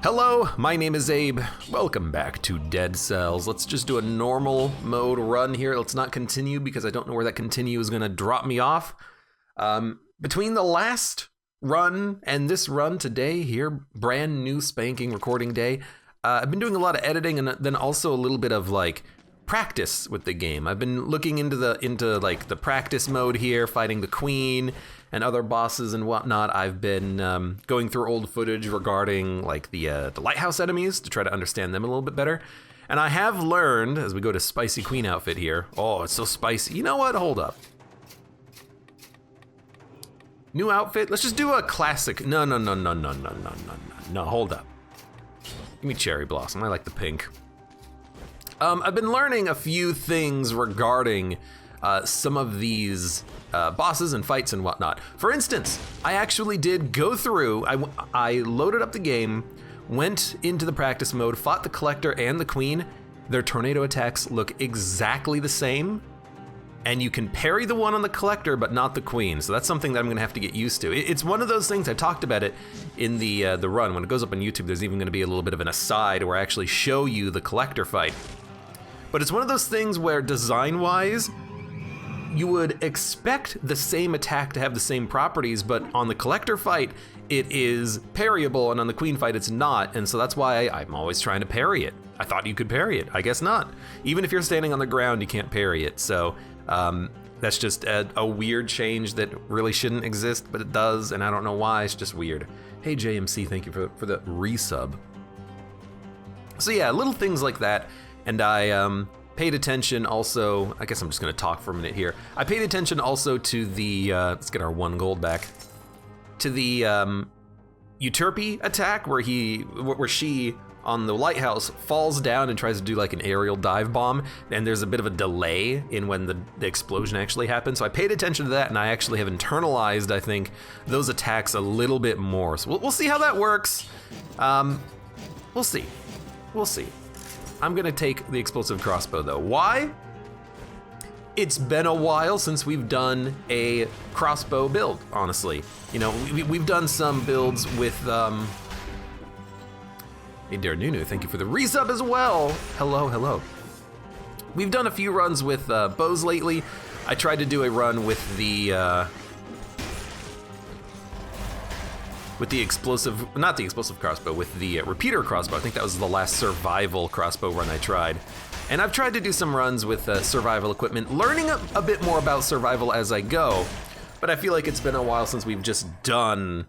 Hello, my name is Abe. Welcome back to Dead Cells. Let's just do a normal mode run here. Let's not continue because I don't know where that continue is gonna drop me off. Between the last run and this run today here, brand new spanking recording day, I've been doing a lot of editing and then also a little bit of like practice with the game. I've been looking into the practice mode here, fighting the queen and other bosses and whatnot. I've been going through old footage regarding like the Lighthouse enemies to try to understand them a little bit better. And I have learned, as we go to Spicy Queen outfit here, oh, it's so spicy. You know what? Hold up. New outfit? Let's just do a classic. No, hold up. Give me Cherry Blossom, I like the pink. I've been learning a few things regarding some of these bosses and fights and whatnot. For instance, I actually did go through, I loaded up the game, went into the practice mode, fought the Collector and the Queen. Their tornado attacks look exactly the same, and you can parry the one on the Collector, but not the Queen. So that's something that I'm gonna have to get used to. It's one of those things, I talked about it in the run. When it goes up on YouTube, there's even gonna be a little bit of an aside where I actually show you the Collector fight. But it's one of those things where design-wise, you would expect the same attack to have the same properties, but on the Collector fight, it is parryable, and on the Queen fight, it's not, and so that's why I'm always trying to parry it. I thought you could parry it, I guess not. Even if you're standing on the ground, you can't parry it, so that's just a weird change that really shouldn't exist, but it does, and I don't know why, it's just weird. Hey JMC, thank you for the resub. So yeah, little things like that, and I paid attention also, I guess I'm just gonna talk for a minute here. I paid attention also to the, let's get our 1 gold back, to the Euterpe attack where she, on the Lighthouse, falls down and tries to do like an aerial dive bomb, and there's a bit of a delay in when the explosion actually happens. So I paid attention to that, and I actually have internalized, I think, those attacks a little bit more. So we'll see how that works. We'll see. I'm gonna take the explosive crossbow though. Why? It's been a while since we've done a crossbow build, honestly. You know, we've done some builds with, hey Dare Nunu, thank you for the resub as well. Hello. We've done a few runs with bows lately. I tried to do a run with the explosive, not the explosive crossbow, with the repeater crossbow. I think that was the last survival crossbow run I tried. And I've tried to do some runs with survival equipment, learning a bit more about survival as I go, but I feel like it's been a while since we've just done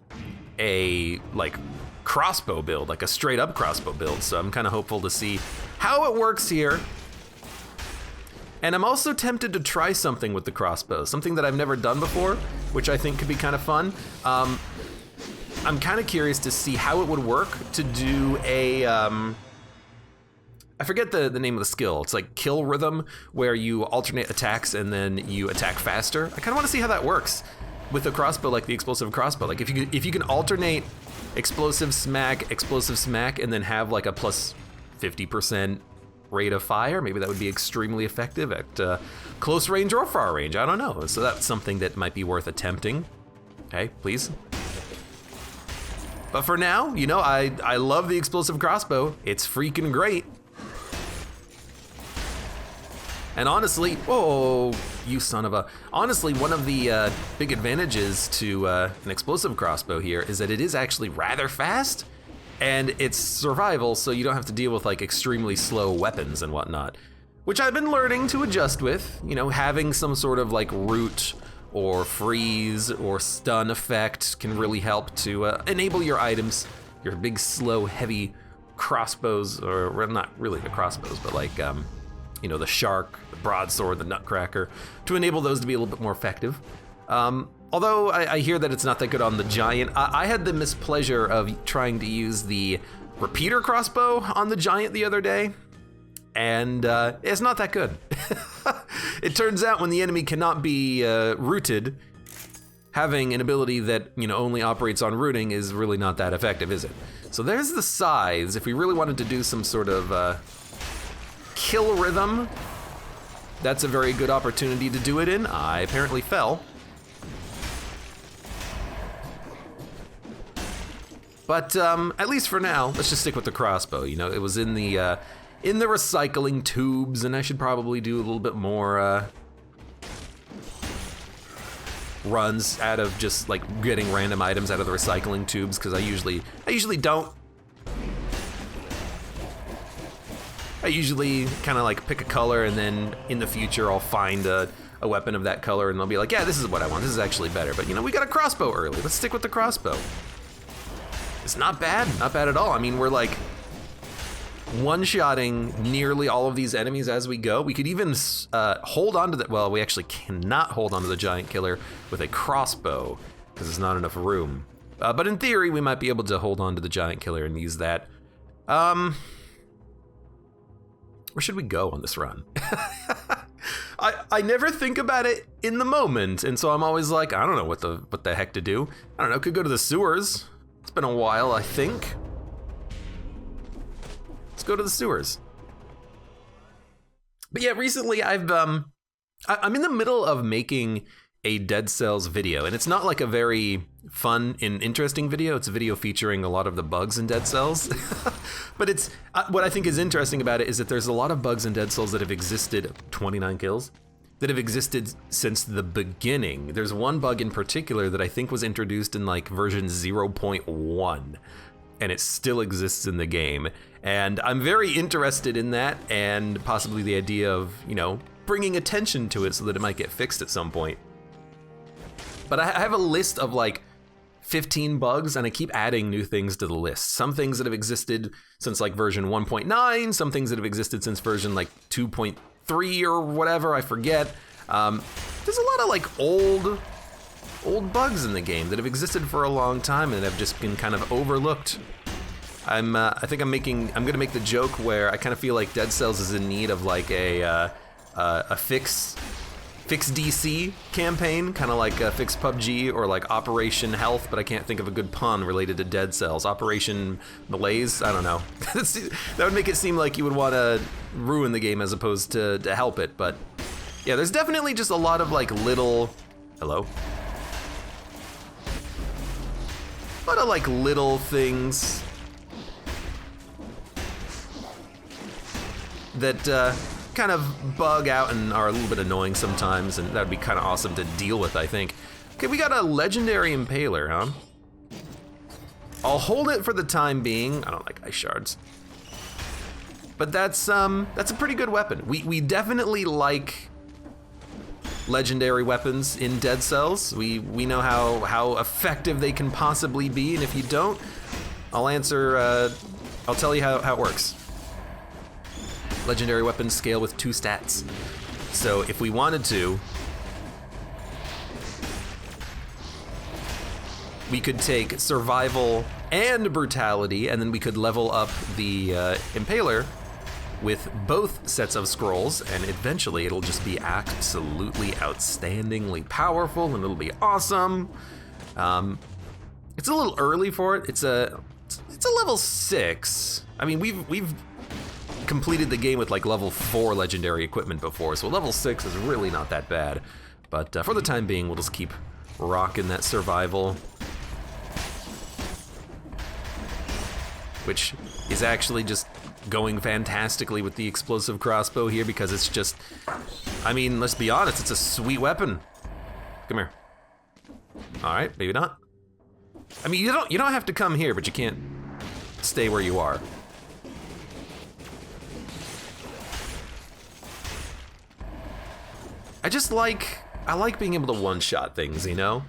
a like crossbow build, like a straight up crossbow build. So I'm kind of hopeful to see how it works here. And I'm also tempted to try something with the crossbow, something that I've never done before, which I think could be kind of fun. I'm kind of curious to see how it would work to do a, I forget the name of the skill. It's like kill rhythm, where you alternate attacks and then you attack faster. I kind of want to see how that works with a crossbow, like the explosive crossbow. Like if you can alternate explosive smack, and then have like a plus 50% rate of fire, maybe that would be extremely effective at close range or far range. I don't know. So that's something that might be worth attempting. Okay, please. But for now, you know, I love the explosive crossbow. It's freaking great. And honestly, oh, you son of a, honestly, one of the big advantages to an explosive crossbow here is that it is actually rather fast, and it's survival, so you don't have to deal with like extremely slow weapons and whatnot, which I've been learning to adjust with, you know, having some sort of like root or freeze or stun effect can really help to enable your items, your big, slow, heavy crossbows, or well, not really the crossbows, but like, you know, the shark, the broadsword, the nutcracker, to enable those to be a little bit more effective. Although I hear that it's not that good on the giant. I had the mispleasure of trying to use the repeater crossbow on the giant the other day, and it's not that good. It turns out when the enemy cannot be rooted, having an ability that, you know, only operates on rooting is really not that effective, is it? So there's the scythes. If we really wanted to do some sort of kill rhythm, that's a very good opportunity to do it in. I apparently fell. But at least for now, let's just stick with the crossbow. You know, it was in the recycling tubes, and I should probably do a little bit more runs out of just like getting random items out of the recycling tubes, because I usually don't. I usually kind of like pick a color, and then in the future I'll find a weapon of that color, and I'll be like, yeah, this is what I want. This is actually better. But you know, we got a crossbow early. Let's stick with the crossbow. It's not bad at all. I mean, we're like one-shotting nearly all of these enemies as we go. We could even hold on to the, well, we actually cannot hold on to the giant killer with a crossbow because there's not enough room. But in theory, we might be able to hold on to the giant killer and use that. Where should we go on this run? I never think about it in the moment, and so I'm always like, I don't know what the heck to do. I don't know, could go to the sewers. It's been a while, I think. Let's go to the sewers. But yeah, recently I'm in the middle of making a Dead Cells video, and it's not like a very fun and interesting video. It's a video featuring a lot of the bugs in Dead Cells. But it's what I think is interesting about it is that there's a lot of bugs in Dead Cells that have existed, 29 kills, that have existed since the beginning. There's one bug in particular that I think was introduced in like version 0.1, and it still exists in the game. And I'm very interested in that, and possibly the idea of, you know, bringing attention to it so that it might get fixed at some point. But I have a list of like 15 bugs, and I keep adding new things to the list. Some things that have existed since like version 1.9, some things that have existed since version like 2.3 or whatever, I forget. There's a lot of like old bugs in the game that have existed for a long time and have just been kind of overlooked. I think I'm gonna make the joke where I kind of feel like Dead Cells is in need of like a fix DC campaign, kind of like Fix PUBG or like Operation Health, but I can't think of a good pun related to Dead Cells. Operation Malaise? I don't know. That would make it seem like you would want to ruin the game as opposed to help it, but yeah, there's definitely just a lot of like little... Hello? A lot of like little things that kind of bug out and are a little bit annoying sometimes, and that would be kind of awesome to deal with, I think. Okay, we got a legendary impaler, huh? I'll hold it for the time being. I don't like ice shards, but that's a pretty good weapon. We definitely like legendary weapons in Dead Cells. We know how effective they can possibly be, and if you don't, I'll tell you how it works. Legendary weapons scale with 2 stats. So if we wanted to, we could take survival and brutality, and then we could level up the impaler with both sets of scrolls, and eventually it'll just be absolutely outstandingly powerful, and it'll be awesome. It's a little early for it. It's a level 6. I mean, we've completed the game with like level 4 legendary equipment before, so level 6 is really not that bad. But for the time being, we'll just keep rocking that survival, which is actually just going fantastically with the explosive crossbow here, because it's just, I mean, let's be honest, it's a sweet weapon. Come here. All right, maybe not. I mean, you don't have to come here, but you can't stay where you are. I like being able to one-shot things, you know?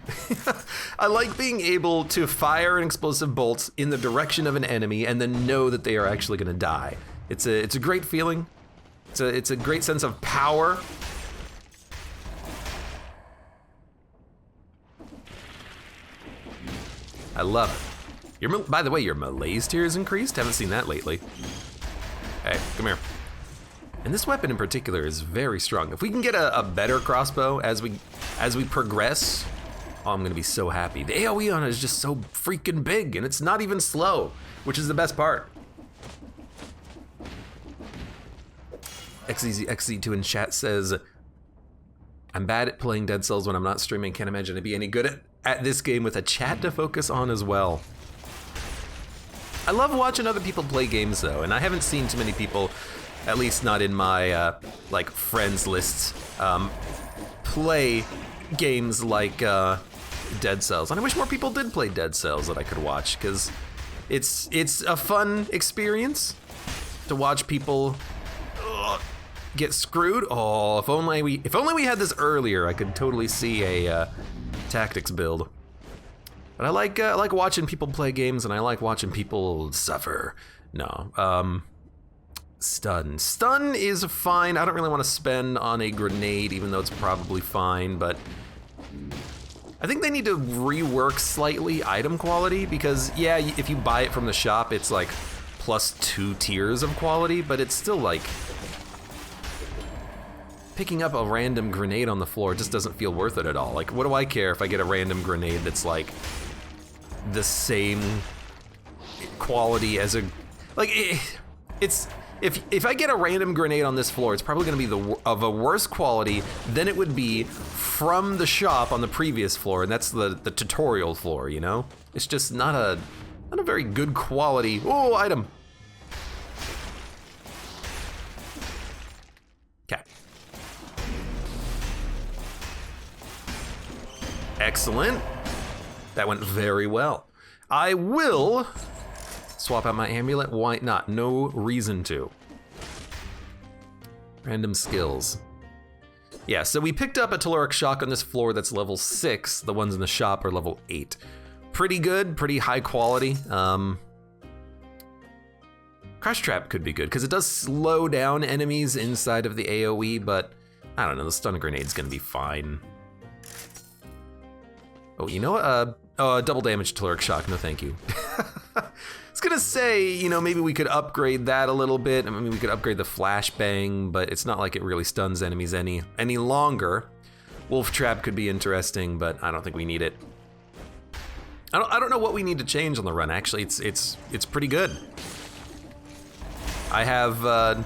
I like being able to fire an explosive bolt in the direction of an enemy and then know that they are actually gonna die. It's a great feeling. It's a great sense of power. I love it. By the way, your Malaise tier is increased? Haven't seen that lately. Hey, come here. And this weapon in particular is very strong. If we can get a better crossbow as we progress, oh, I'm gonna be so happy. The AoE on it is just so freaking big, and it's not even slow, which is the best part. XZ2 in chat says, I'm bad at playing Dead Cells when I'm not streaming. Can't imagine I'd be any good at this game with a chat to focus on as well. I love watching other people play games though, and I haven't seen too many people, at least not in my like friends lists, play games like Dead Cells. And I wish more people did play Dead Cells that I could watch, because it's a fun experience to watch people get screwed. Oh, if only we had this earlier, I could totally see a tactics build. But I like watching people play games, and I like watching people suffer. No, stun. Stun is fine. I don't really want to spend on a grenade, even though it's probably fine, but I think they need to rework slightly item quality, because yeah, if you buy it from the shop, it's like +2 tiers of quality, but it's still like picking up a random grenade on the floor just doesn't feel worth it at all. Like, what do I care if I get a random grenade that's like the same quality as a, like, it's, if I get a random grenade on this floor, it's probably gonna be of a worse quality than it would be from the shop on the previous floor, and that's the tutorial floor, you know? It's just not a very good quality. Oh, item. Okay. Excellent. That went very well. I will swap out my amulet. Why not? No reason to. Random skills. Yeah, so we picked up a telluric shock on this floor that's level 6. The ones in the shop are level 8. Pretty good, pretty high quality. Crush Trap could be good, because it does slow down enemies inside of the AoE, but I don't know, the stun grenade's gonna be fine. Oh, you know what? Double damage telluric shock, no thank you. I was gonna say, you know, maybe we could upgrade that a little bit. I mean, we could upgrade the flashbang, but it's not like it really stuns enemies any longer. Wolf Trap could be interesting, but I don't think we need it. I don't know what we need to change on the run. Actually, it's pretty good. I have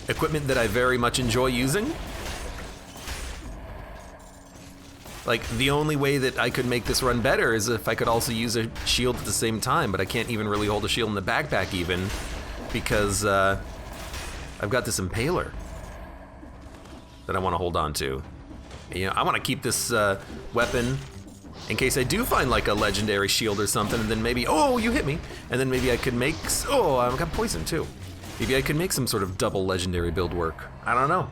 equipment that I very much enjoy using. Like, the only way that I could make this run better is if I could also use a shield at the same time, but I can't even really hold a shield in the backpack even, because I've got this impaler that I want to hold on to. You know, I want to keep this weapon in case I do find like a legendary shield or something, and then maybe, oh, you hit me, and then maybe I could make, oh, I've got poison too. Maybe I could make some sort of double legendary build work. I don't know.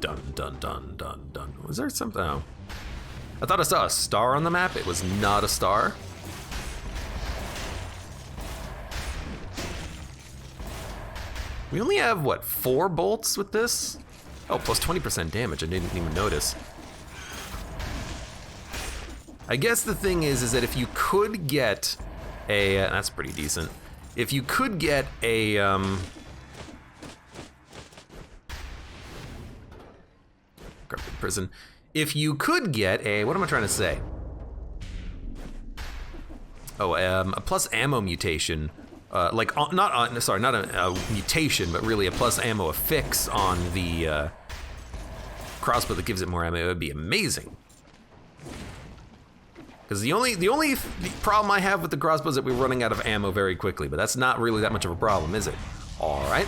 Dun, dun, dun, dun, dun. Was there something? Oh. I thought I saw a star on the map. It was not a star. We only have, what, 4 bolts with this? Oh, plus 20% damage. I didn't even notice. I guess the thing is that if you could get a, that's pretty decent. If you could get a, prison. If you could get a, what am I trying to say? Oh, a plus ammo mutation. Like, not a mutation, but really a plus ammo affix on the crossbow that gives it more ammo. It would be amazing. Because the only problem I have with the crossbow is that we're running out of ammo very quickly, but that's not really that much of a problem, is it? All right.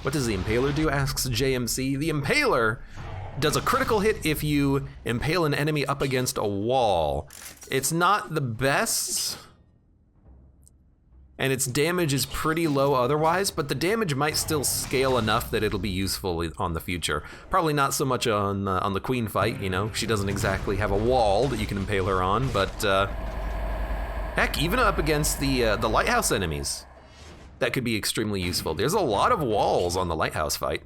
What does the Impaler do, asks JMC. The Impaler does a critical hit if you impale an enemy up against a wall. It's not the best, and its damage is pretty low otherwise, but the damage might still scale enough that it'll be useful on the future. Probably not so much on the Queen fight, you know. She doesn't exactly have a wall that you can impale her on, but heck, even up against the Lighthouse enemies, that could be extremely useful. There's a lot of walls on the Lighthouse fight.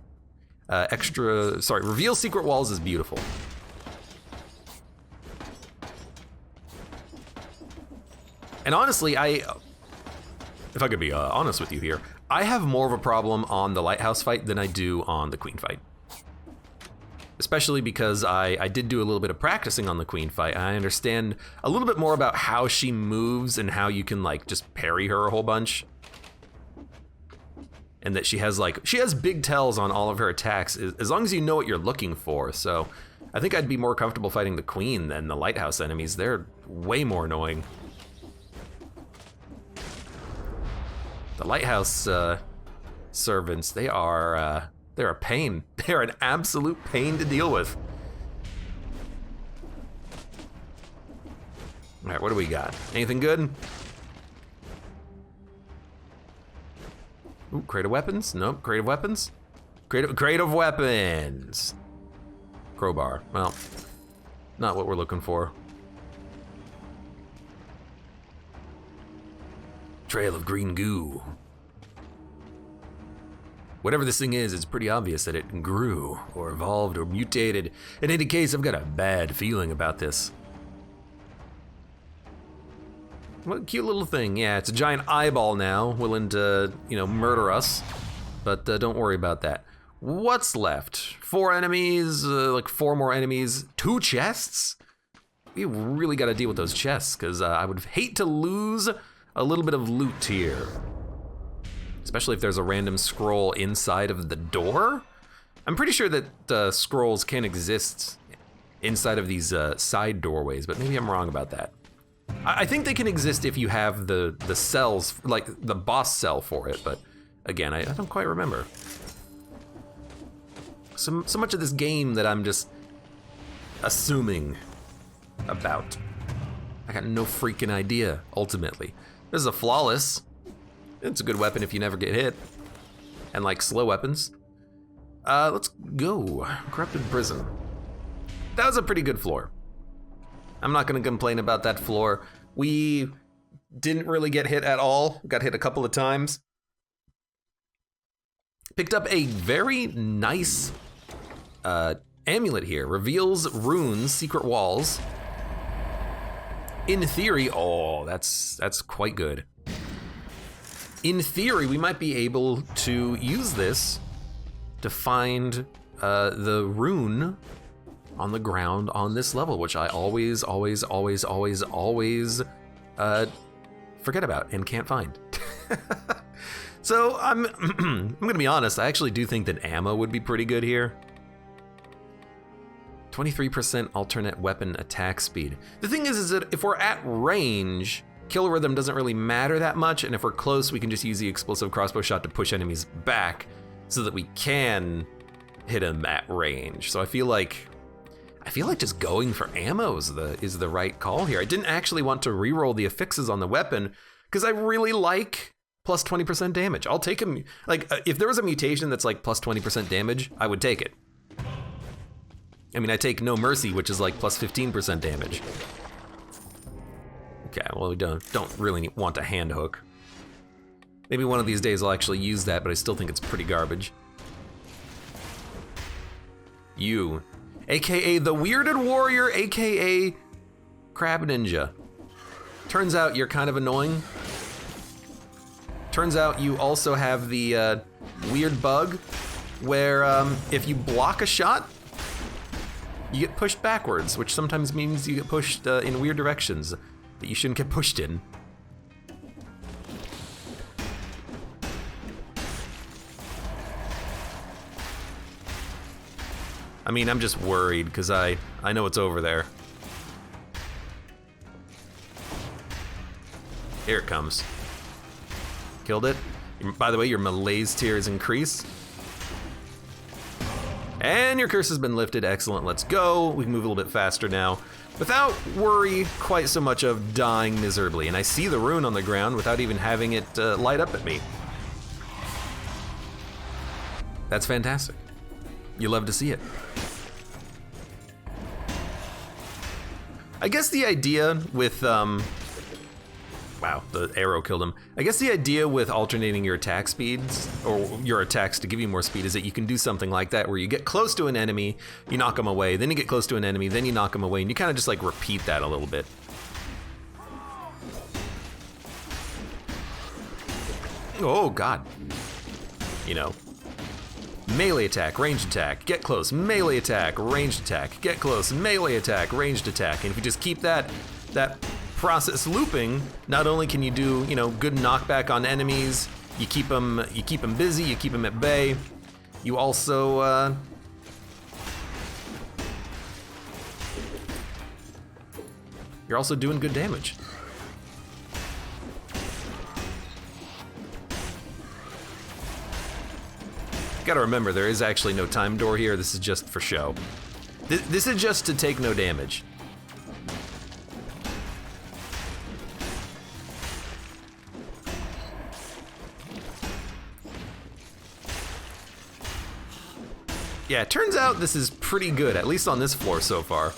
Reveal secret walls is beautiful. And honestly, if I could be honest with you here, I have more of a problem on the Lighthouse fight than I do on the Queen fight. Especially because I did do a little bit of practicing on the Queen fight. I understand a little bit more about how she moves and how you can like just parry her a whole bunch. And that she has big tells on all of her attacks, as long as you know what you're looking for. So I think I'd be more comfortable fighting the Queen than the Lighthouse enemies. They're way more annoying. The Lighthouse servants, they're a pain. They're an absolute pain to deal with. All right, what do we got? Anything good? Ooh, crate of weapons? Nope, crate of weapons? Crate of weapons. Crowbar, well, not what we're looking for. Trail of green goo. Whatever this thing is, it's pretty obvious that it grew, or evolved, or mutated. In any case, I've got a bad feeling about this. What a cute little thing. Yeah, it's a giant eyeball now, willing to, murder us. But don't worry about that. What's left? 4 enemies, like 4 more enemies, 2 chests? We really gotta deal with those chests, because I would hate to lose a little bit of loot here. Especially if there's a random scroll inside of the door. I'm pretty sure that scrolls can exist inside of these side doorways, but maybe I'm wrong about that. I think they can exist if you have the cells, like the boss cell for it, but again, I don't quite remember. So much of this game that I'm just assuming about. I got no freaking idea, ultimately. This is a flawless. It's a good weapon if you never get hit. And like slow weapons. Let's go. Corrupted prison. That was a pretty good floor. I'm not gonna complain about that floor. We didn't really get hit at all. Got hit a couple of times. Picked up a very nice amulet here. Reveals runes, secret walls. In theory, oh, that's quite good. In theory, we might be able to use this to find the rune on the ground on this level, which I always forget about and can't find. So I'm gonna be honest, I actually do think that ammo would be pretty good here. 23% alternate weapon attack speed. The thing is that if we're at range, kill rhythm doesn't really matter that much, and if we're close, we can just use the explosive crossbow shot to push enemies back so that we can hit them at range. So I feel like just going for ammo is the right call here. I didn't actually want to reroll the affixes on the weapon because I really like plus 20% damage. I'll take him. Like, if there was a mutation that's like plus 20% damage, I would take it. I mean, I take No Mercy, which is like plus 15% damage. Okay, well, we don't really want a hand hook. Maybe one of these days I'll actually use that, but I still think it's pretty garbage. You, AKA the Weirded Warrior, AKA Crab Ninja. Turns out you're kind of annoying. Turns out you also have the weird bug where if you block a shot, you get pushed backwards, which sometimes means you get pushed in weird directions that you shouldn't get pushed in. I mean, I'm just worried because I know it's over there. Here it comes. Killed it. By the way, your malaise tiers increase. And your curse has been lifted. Excellent, let's go. We can move a little bit faster now without worry quite so much of dying miserably. And I see the rune on the ground without even having it light up at me. That's fantastic. You love to see it. I guess the idea with, wow, the arrow killed him. I guess the idea with alternating your attack speeds, or your attacks to give you more speed, is that you can do something like that where you get close to an enemy, you knock them away, then you get close to an enemy, then you knock them away, and you kind of just like repeat that a little bit. Oh, God. You know. Melee attack, ranged attack, get close, melee attack, ranged attack, get close, melee attack, ranged attack. And if you just keep that process looping, not only can you do, good knockback on enemies, you keep them busy, you keep them at bay, you also you're also doing good damage. Gotta remember, there is actually no time door here. This is just for show. This is just to take no damage. Yeah, it turns out this is pretty good, at least on this floor so far.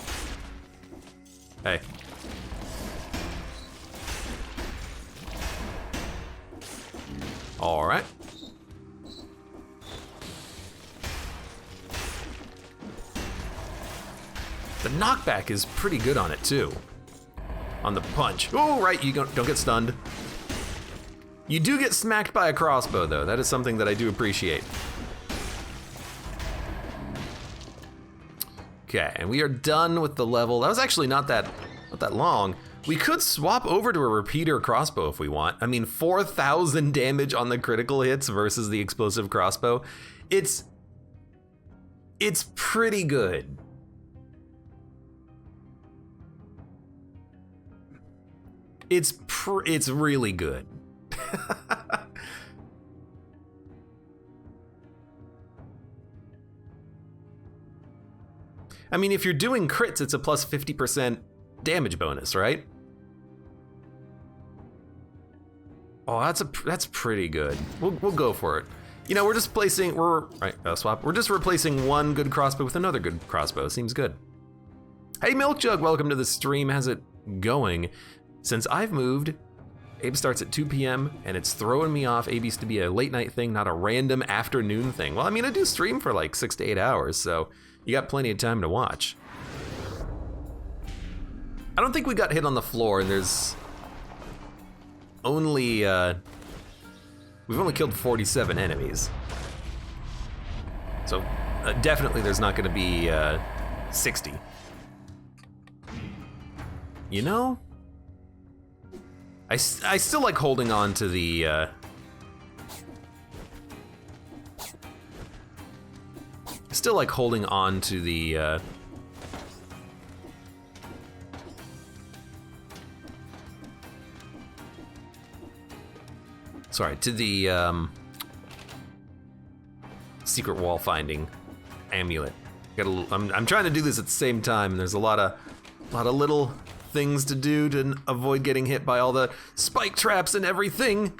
Hey. All right. The knockback is pretty good on it too. On the punch. Oh, right, you don't get stunned. You do get smacked by a crossbow though. That is something that I do appreciate. Okay, and we are done with the level. That was actually not that long. We could swap over to a repeater crossbow if we want. I mean, 4,000 damage on the critical hits versus the explosive crossbow. It's pretty good. It's really good. I mean, if you're doing crits, it's a plus 50% damage bonus, right? Oh, that's pretty good. We'll go for it. You know, we're just replacing one good crossbow with another good crossbow. Seems good. Hey, Milk Jug, welcome to the stream. How's it going? Since I've moved, Abe starts at 2 p.m. and it's throwing me off. Abe used to be a late night thing, not a random afternoon thing. Well, I mean, I do stream for like 6 to 8 hours, so you got plenty of time to watch. I don't think we got hit on the floor, and there's only, we've only killed 47 enemies. So definitely there's not gonna be 60. You know? I still like holding on to the, secret wall finding amulet. I'm trying to do this at the same time, and there's a lot of little things to do to avoid getting hit by all the spike traps and everything.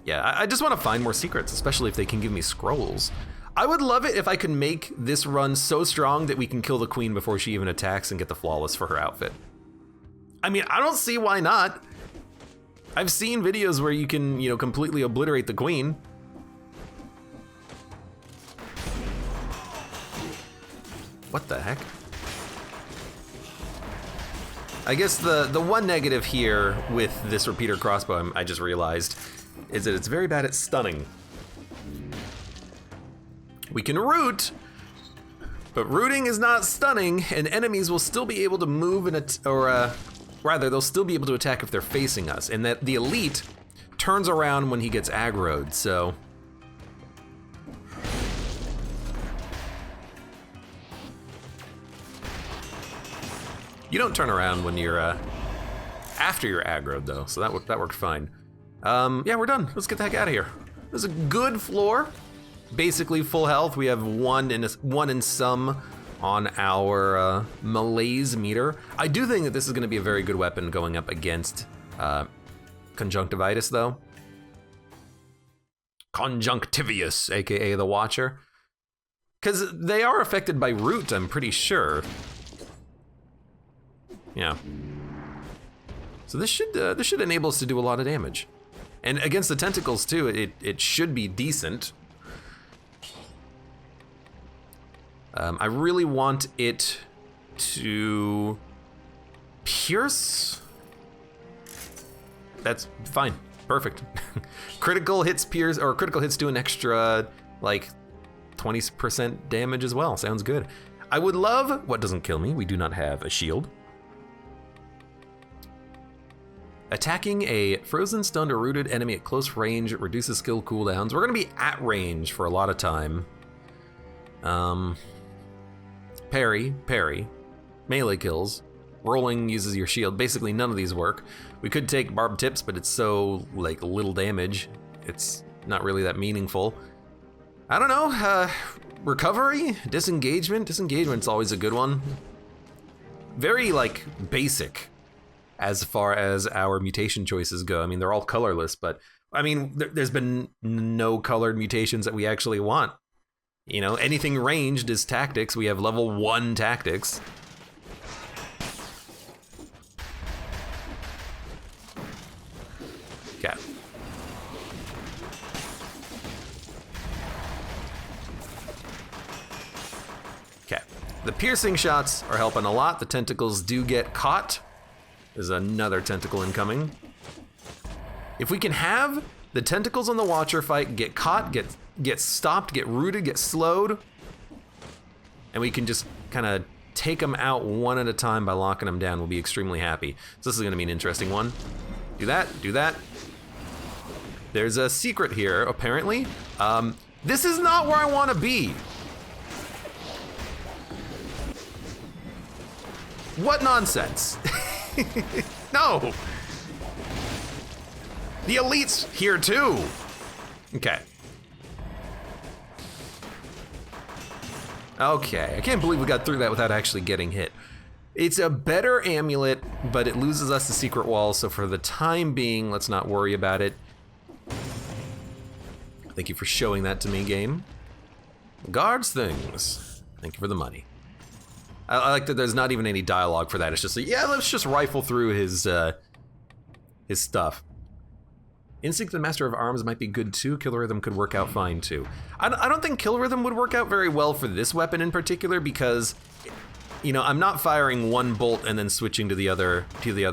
Yeah, I just want to find more secrets, especially if they can give me scrolls. I would love it if I could make this run so strong that we can kill the queen before she even attacks and get the flawless for her outfit. I mean, I don't see why not. I've seen videos where you can, you know, completely obliterate the queen. What the heck? I guess the one negative here with this repeater crossbow, I just realized, is that it's very bad at stunning. We can root, but rooting is not stunning, and enemies will still be able to move rather, they'll still be able to attack if they're facing us, and that the elite turns around when he gets aggroed, so. You don't turn around when you're, after you're aggroed though, so that worked fine. Yeah, we're done. Let's get the heck out of here. This is a good floor. Basically full health. We have one in some on our malaise meter. I do think that this is gonna be a very good weapon going up against conjunctivitis though. Conjunctivius, AKA the Watcher. Cause they are affected by root, I'm pretty sure. Yeah. So this should enable us to do a lot of damage. And against the tentacles too, it should be decent. I really want it to pierce. That's fine, perfect. Critical hits pierce, or critical hits do an extra like 20% damage as well. Sounds good. I would love what doesn't kill me. We do not have a shield. Attacking a frozen, stunned, or rooted enemy at close range reduces skill cooldowns. We're gonna be at range for a lot of time. Parry, melee kills, rolling uses your shield. Basically none of these work. We could take barbed tips, but it's so like little damage. It's not really that meaningful. I don't know, recovery, disengagement. Disengagement's always a good one. Very, like, basic as far as our mutation choices go. I mean, they're all colorless, but, I mean, there's been no colored mutations that we actually want. You know, anything ranged is tactics. We have level 1 tactics. Okay. Okay. The piercing shots are helping a lot. The tentacles do get caught. There's another tentacle incoming. If we can have the tentacles on the Watcher fight get caught, get stopped, get rooted, get slowed, and we can just kind of take them out one at a time by locking them down, we'll be extremely happy. So this is gonna be an interesting one. Do that, do that. There's a secret here, apparently. This is not where I wanna be. What nonsense? No. The elite's here too. Okay. Okay, I can't believe we got through that without actually getting hit. It's a better amulet, but it loses us the secret wall, so for the time being, let's not worry about it. Thank you for showing that to me, game. Guards things. Thank you for the money. I like that there's not even any dialogue for that. It's just like, yeah, let's just rifle through his stuff. Instinct and Master of Arms might be good too. Kill Rhythm could work out fine too. I don't think Kill Rhythm would work out very well for this weapon in particular because, you know, I'm not firing one bolt and then switching to the other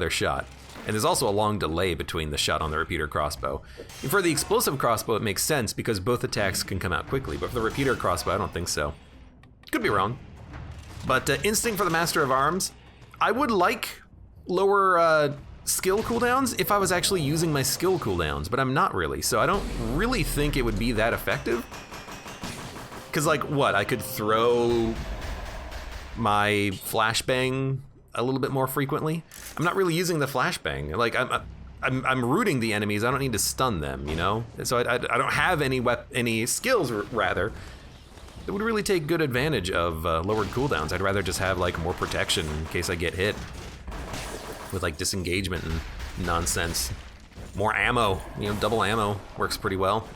shot. And there's also a long delay between the shot on the repeater crossbow. And for the explosive crossbow, it makes sense because both attacks can come out quickly, but for the repeater crossbow, I don't think so. Could be wrong. But Instinct for the Master of Arms, I would like lower skill cooldowns if I was actually using my skill cooldowns, but I'm not really, so I don't really think it would be that effective. Because, like, what? I could throw my flashbang a little bit more frequently. I'm not really using the flashbang. Like, I'm rooting the enemies. I don't need to stun them, you know? So I don't have any skills, rather. It would really take good advantage of lowered cooldowns. I'd rather just have like more protection in case I get hit with like disengagement and nonsense. More ammo, you know, double ammo works pretty well.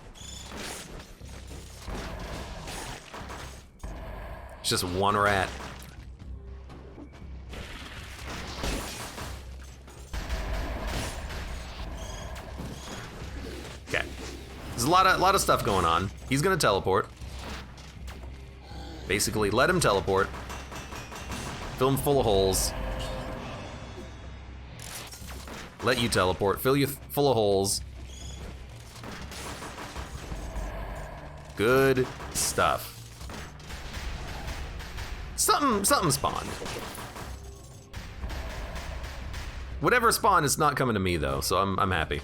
It's just one rat. Okay, there's a lot of stuff going on. He's gonna teleport. Basically, let him teleport. Fill him full of holes. Let you teleport. Fill you full of holes. Good stuff. Something spawned. Whatever spawned, it's not coming to me though, so I'm happy.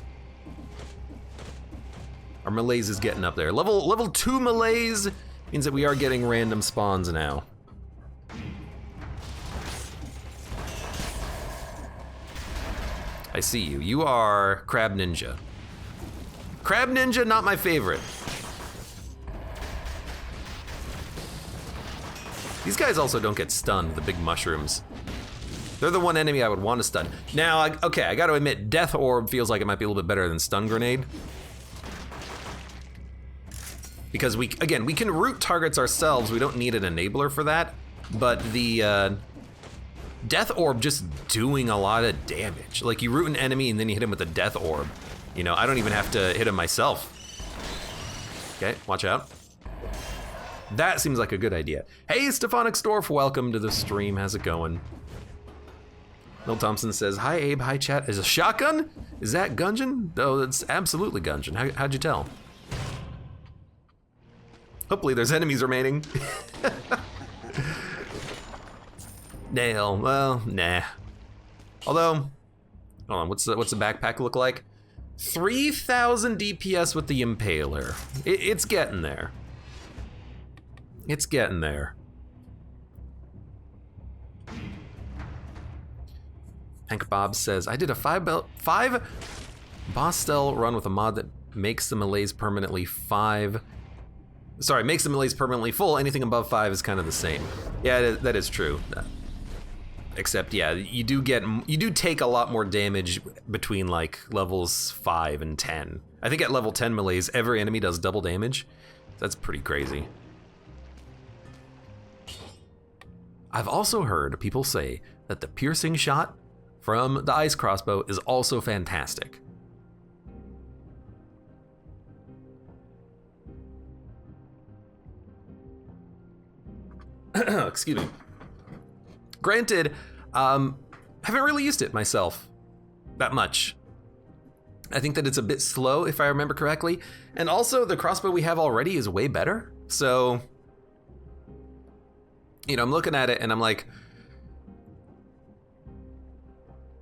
Our malaise is getting up there. Level 2 malaise means that we are getting random spawns now. I see you. You are Crab Ninja. Crab Ninja, not my favorite. These guys also don't get stunned, the big mushrooms. They're the one enemy I would want to stun. Now, okay, I gotta admit, Death Orb feels like it might be a little bit better than Stun Grenade. Because we can root targets ourselves. We don't need an enabler for that. But the Death Orb just doing a lot of damage. Like you root an enemy and then you hit him with a Death Orb. You know, I don't even have to hit him myself. Okay, watch out. That seems like a good idea. Hey, Stephonic Storf, welcome to the stream. How's it going? Bill Thompson says, hi Abe, hi chat. Is a shotgun? Is that Gungeon? Oh, that's absolutely Gungeon. How'd you tell? Hopefully there's enemies remaining. Nail, well, nah. Although, hold on, what's the backpack look like? 3,000 DPS with the Impaler. It's getting there. It's getting there. Hank Bob says, I did a 5 boss style run with a mod that makes the malaise permanently 5 sorry, makes the melees permanently full. Anything above 5 is kind of the same. Yeah, that is true. Except, yeah, you do take a lot more damage between like levels 5 and 10. I think at level 10 melees, every enemy does double damage. That's pretty crazy. I've also heard people say that the piercing shot from the ice crossbow is also fantastic. Excuse me. Granted, haven't really used it myself that much. I think that it's a bit slow, if I remember correctly. And also, the crossbow we have already is way better. So, you know, I'm looking at it and I'm like,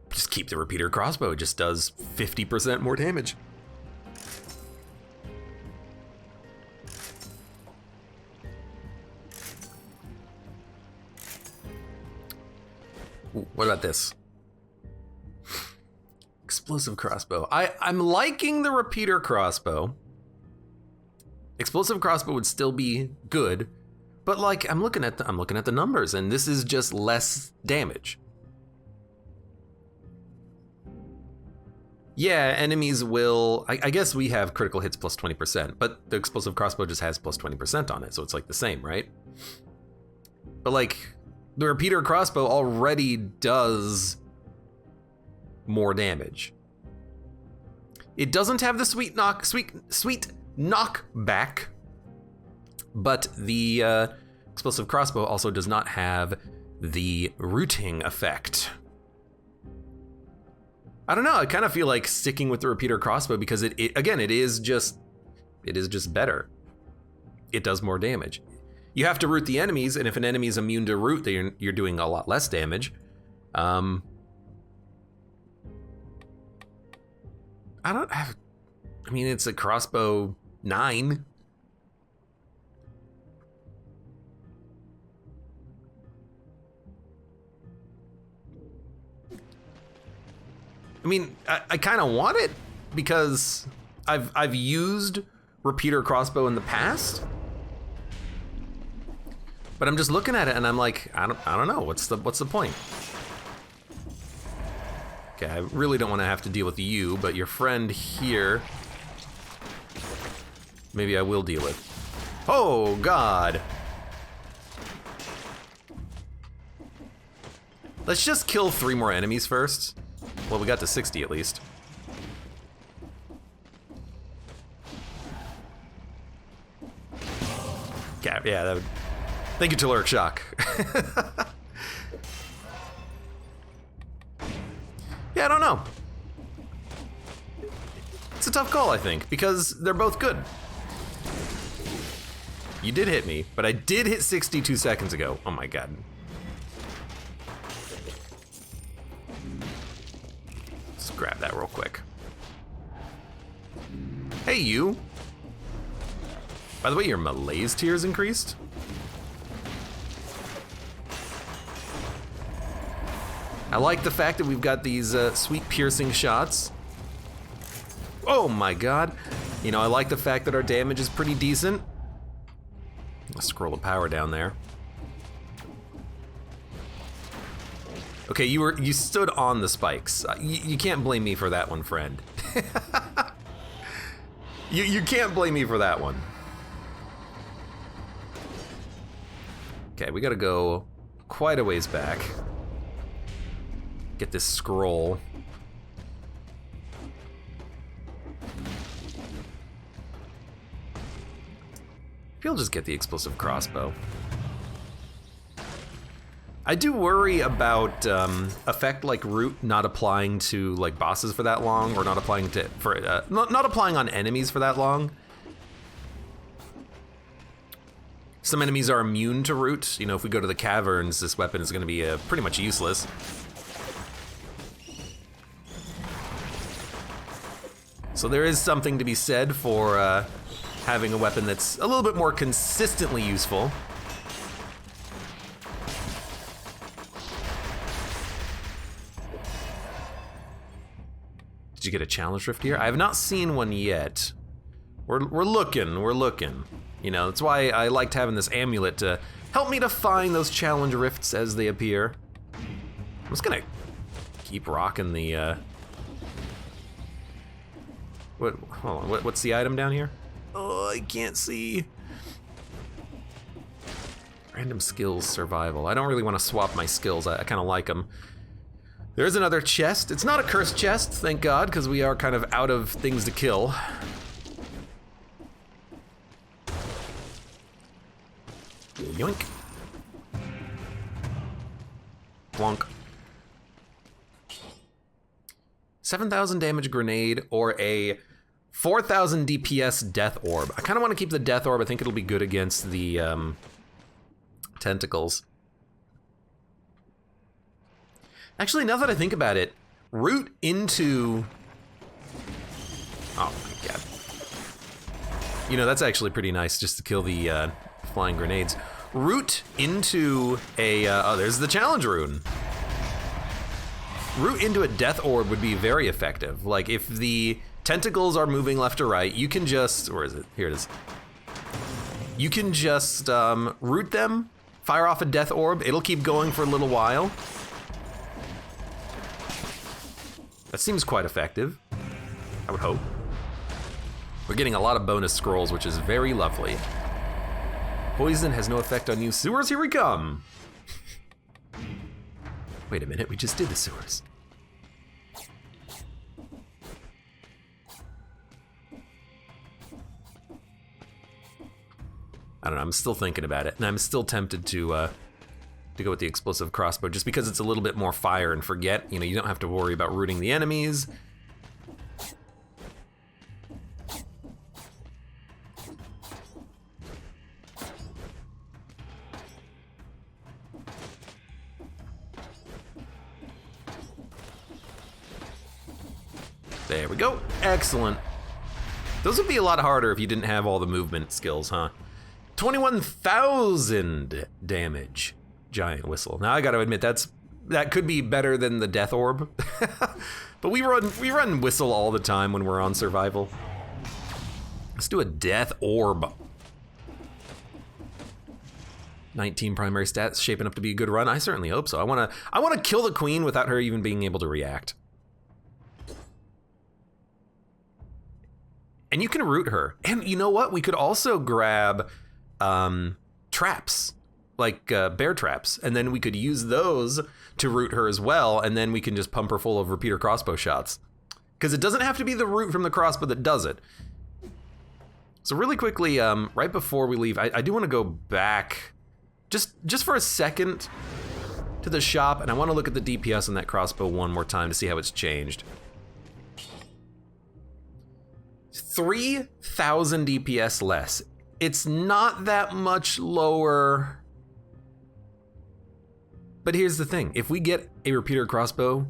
just keep the repeater crossbow. It just does 50% more damage. Ooh, what about this? Explosive crossbow. I'm liking the repeater crossbow. Explosive crossbow would still be good, but like I'm looking at the numbers, and this is just less damage. Yeah, enemies will. I guess we have critical hits plus 20%, but the explosive crossbow just has plus 20% on it, so it's like the same, right? But like, the repeater crossbow already does more damage. It doesn't have the sweet knockback, but the explosive crossbow also does not have the rooting effect. I don't know, I kind of feel like sticking with the repeater crossbow because it is just better. It does more damage. You have to root the enemies, and if an enemy is immune to root, then you're doing a lot less damage. I mean, it's a crossbow 9. I mean, I kind of want it because I've used repeater crossbow in the past, but I'm just looking at it and I'm like, I don't know, what's the point? Okay, I really don't want to have to deal with you, but your friend here, maybe I will deal with. Oh God! Let's just kill 3 more enemies first. Well, we got to 60 at least. Okay, yeah, that would... Thank you, Telluric Shock. Yeah, I don't know. It's a tough call, I think, because they're both good. You did hit me, but I did hit 62 seconds ago. Oh my God. Let's grab that real quick. Hey, you. By the way, your malaise tiers increased? I like the fact that we've got these sweet piercing shots. Oh my God. You know, I like the fact that our damage is pretty decent. Let's scroll the power down there. Okay, you stood on the spikes. You can't blame me for that one, friend. You can't blame me for that one. Okay, we gotta go quite a ways back. Get this scroll. Maybe I'll just get the explosive crossbow. I do worry about effect like root not applying to like bosses for that long, or not applying to not applying on enemies for that long. Some enemies are immune to root. You know, if we go to the caverns, this weapon is going to be pretty much useless. So there is something to be said for having a weapon that's a little bit more consistently useful. Did you get a challenge rift here? I have not seen one yet. We're looking. You know, that's why I liked having this amulet to help me to find those challenge rifts as they appear. I'm just gonna keep rocking the, hold on, what's the item down here? Oh, I can't see. Random skills survival. I don't really want to swap my skills. I kind of like them. There's another chest. It's not a cursed chest, thank God, because we are kind of out of things to kill. Yoink. Plonk. 7,000 damage grenade or a 4,000 DPS death orb. I kind of want to keep the death orb. I think it'll be good against the tentacles. Actually, now that I think about it, root into... Oh my god. You know, that's actually pretty nice just to kill the flying grenades. Root into a... oh, there's the challenge rune. Root into a death orb would be very effective. Like, if the tentacles are moving left or right, you can just... Where is it? Here it is. You can just root them, fire off a death orb. It'll keep going for a little while. That seems quite effective, I would hope. We're getting a lot of bonus scrolls, which is very lovely. Poison has no effect on you. Sewers, here we come. Wait a minute, we just did the sewers. I don't know, I'm still thinking about it, and I'm still tempted to go with the explosive crossbow, just because it's a little bit more fire and forget. You know, you don't have to worry about rooting the enemies. There we go, excellent. Those would be a lot harder if you didn't have all the movement skills, huh? 21,000 damage. Giant whistle. Now I gotta admit, that could be better than the death orb. But we run whistle all the time when we're on survival. Let's do a death orb. 19 primary stats, shaping up to be a good run. I certainly hope so. I wanna kill the queen without her even being able to react. And you can root her. And you know what? We could also grab traps. Like bear traps, and then we could use those to root her as well, and then we can just pump her full of repeater crossbow shots. Because it doesn't have to be the root from the crossbow that does it. So really quickly, right before we leave, I do want to go back just for a second to the shop, and I want to look at the DPS on that crossbow one more time to see how it's changed. 3,000 DPS less. It's not that much lower. But here's the thing, if we get a repeater crossbow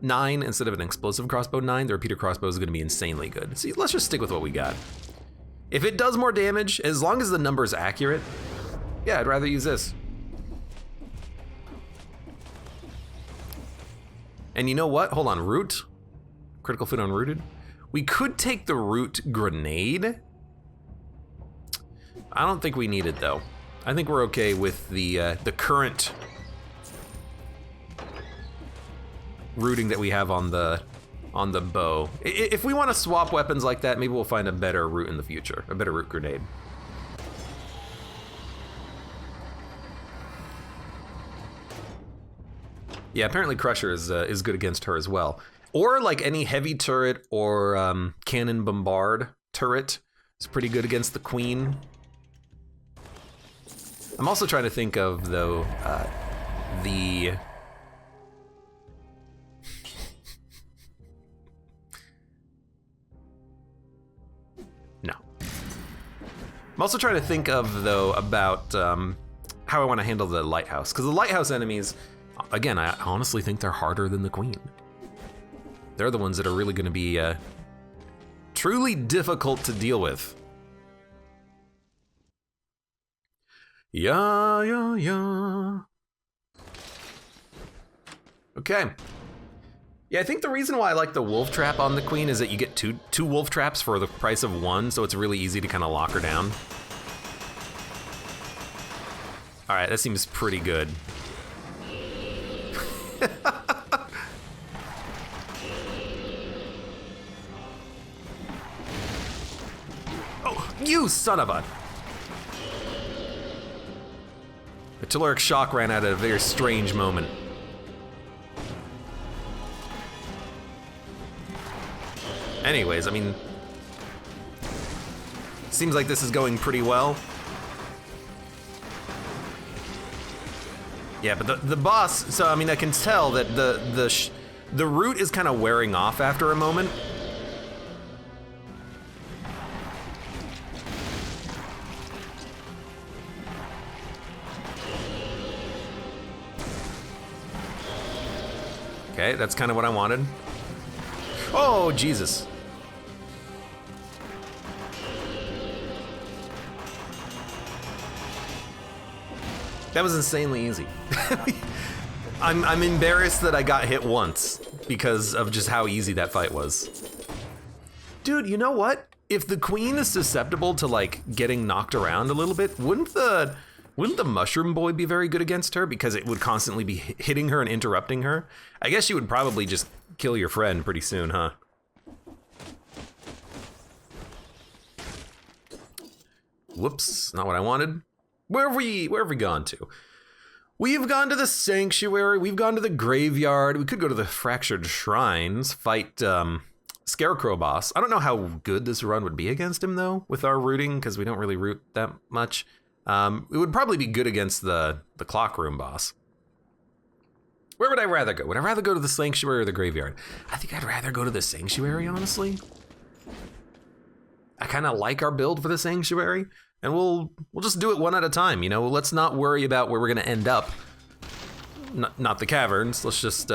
9 instead of an explosive crossbow 9, the repeater crossbow is gonna be insanely good. See, let's just stick with what we got. If it does more damage, as long as the number is accurate, yeah, I'd rather use this. And you know what? Hold on, root. Critical foot unrooted. We could take the root grenade. I don't think we need it though. I think we're okay with the current rooting that we have on the bow. If we want to swap weapons like that, maybe we'll find a better root in the future, a better root grenade. Yeah, apparently Crusher is good against her as well. Or like any heavy turret or cannon bombard turret is pretty good against the queen. I'm also trying to think of though the no. I'm also trying to think of though about how I want to handle the Lighthouse, because the Lighthouse enemies, again, I honestly think they're harder than the queen. They're the ones that are really going to be truly difficult to deal with. Yeah. Okay. Yeah, I think the reason why I like the wolf trap on the queen is that you get two wolf traps for the price of one, so it's really easy to kind of lock her down. All right, that seems pretty good. Oh, you son of a... The telluric shock ran out at a very strange moment. Anyways, I mean, seems like this is going pretty well. Yeah, but the boss, so I mean, I can tell that the root is kind of wearing off after a moment. Okay, that's kind of what I wanted. Oh, Jesus. That was insanely easy. I'm embarrassed that I got hit once because of just how easy that fight was. Dude, you know what? If the queen is susceptible to like getting knocked around a little bit, wouldn't the mushroom boy be very good against her because it would constantly be hitting her and interrupting her? I guess you would probably just kill your friend pretty soon, huh? Whoops, not what I wanted. Where have we gone to? We've gone to the sanctuary, we've gone to the graveyard, we could go to the fractured shrines, fight Scarecrow boss. I don't know how good this run would be against him though, with our rooting, because we don't really root that much. It would probably be good against the clock room boss. Where would I rather go? Would I rather go to the sanctuary or the graveyard? I think I'd rather go to the sanctuary, honestly. I kind of like our build for the sanctuary. And we'll just do it one at a time, you know? Let's not worry about where we're gonna end up. Not the caverns, let's just,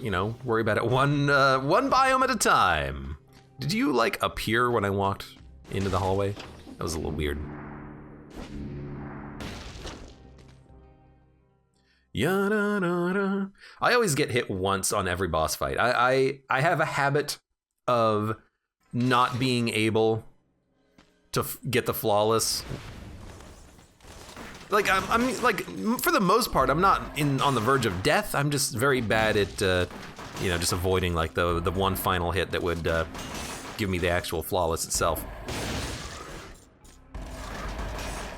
you know, worry about it one biome at a time. Did you, like, appear when I walked into the hallway? That was a little weird. Ya-da-da-da. I always get hit once on every boss fight. I have a habit of not being able to get the flawless. Like I'm like, for the most part, I'm not on the verge of death. I'm just very bad at you know, just avoiding like the one final hit that would give me the actual flawless itself.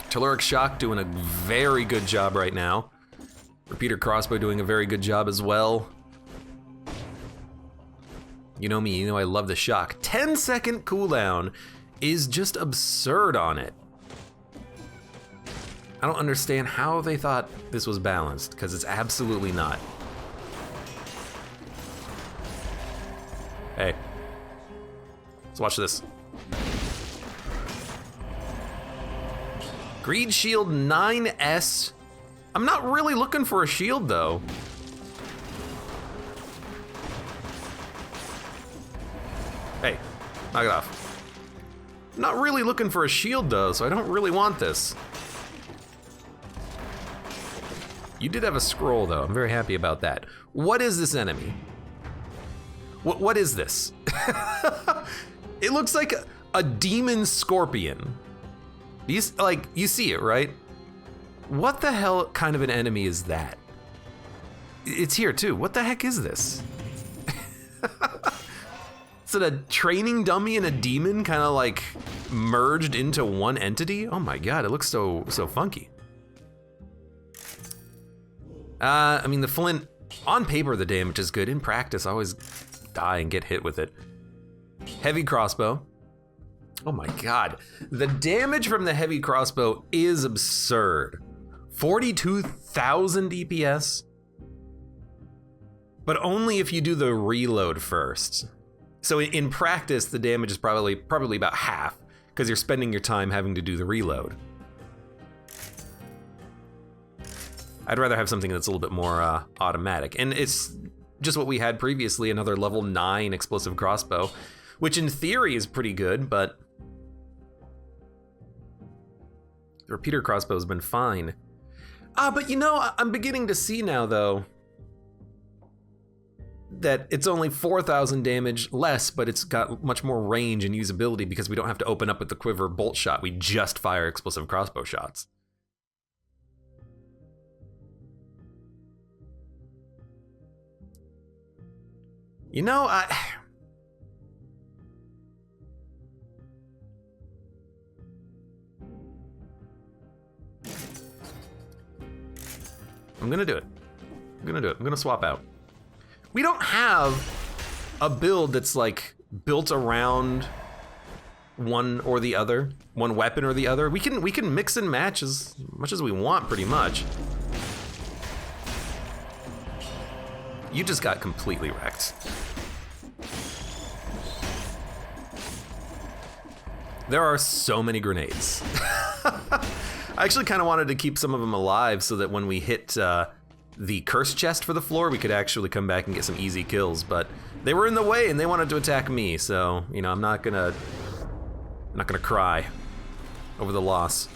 Telluric shock doing a very good job right now. Repeater crossbow doing a very good job as well. You know me, you know I love the shock. 10-second cooldown is just absurd on it. I don't understand how they thought this was balanced, because it's absolutely not. Hey, let's watch this. Greed Shield 9S. I'm not really looking for a shield though. Hey, knock it off. Not really looking for a shield though, so I don't really want this. You did have a scroll though, I'm very happy about that. What is this enemy? What is this? It looks like a demon scorpion. You see it, right? What the hell kind of an enemy is that? It's here too, what the heck is this? Is it a training dummy and a demon kind of like merged into one entity? Oh my god, it looks so funky. I mean, the flint, on paper the damage is good. In practice, I always die and get hit with it. Heavy crossbow. Oh my god. The damage from the heavy crossbow is absurd. 42,000 DPS. But only if you do the reload first. So in practice, the damage is probably about half, because you're spending your time having to do the reload. I'd rather have something that's a little bit more automatic. And it's just what we had previously, another level 9 explosive crossbow, which in theory is pretty good, but the repeater crossbow has been fine. But you know, I'm beginning to see now though, that it's only 4,000 damage less, but it's got much more range and usability because we don't have to open up with the quiver bolt shot. We just fire explosive crossbow shots. You know, I'm gonna do it. I'm gonna do it. I'm gonna swap out. We don't have a build that's like built around one or the other, one weapon or the other. We can mix and match as much as we want, pretty much. You just got completely wrecked. There are so many grenades. I actually kind of wanted to keep some of them alive so that when we hit the curse chest for the floor, we could actually come back and get some easy kills, but they were in the way and they wanted to attack me, so, you know, I'm not gonna cry over the loss.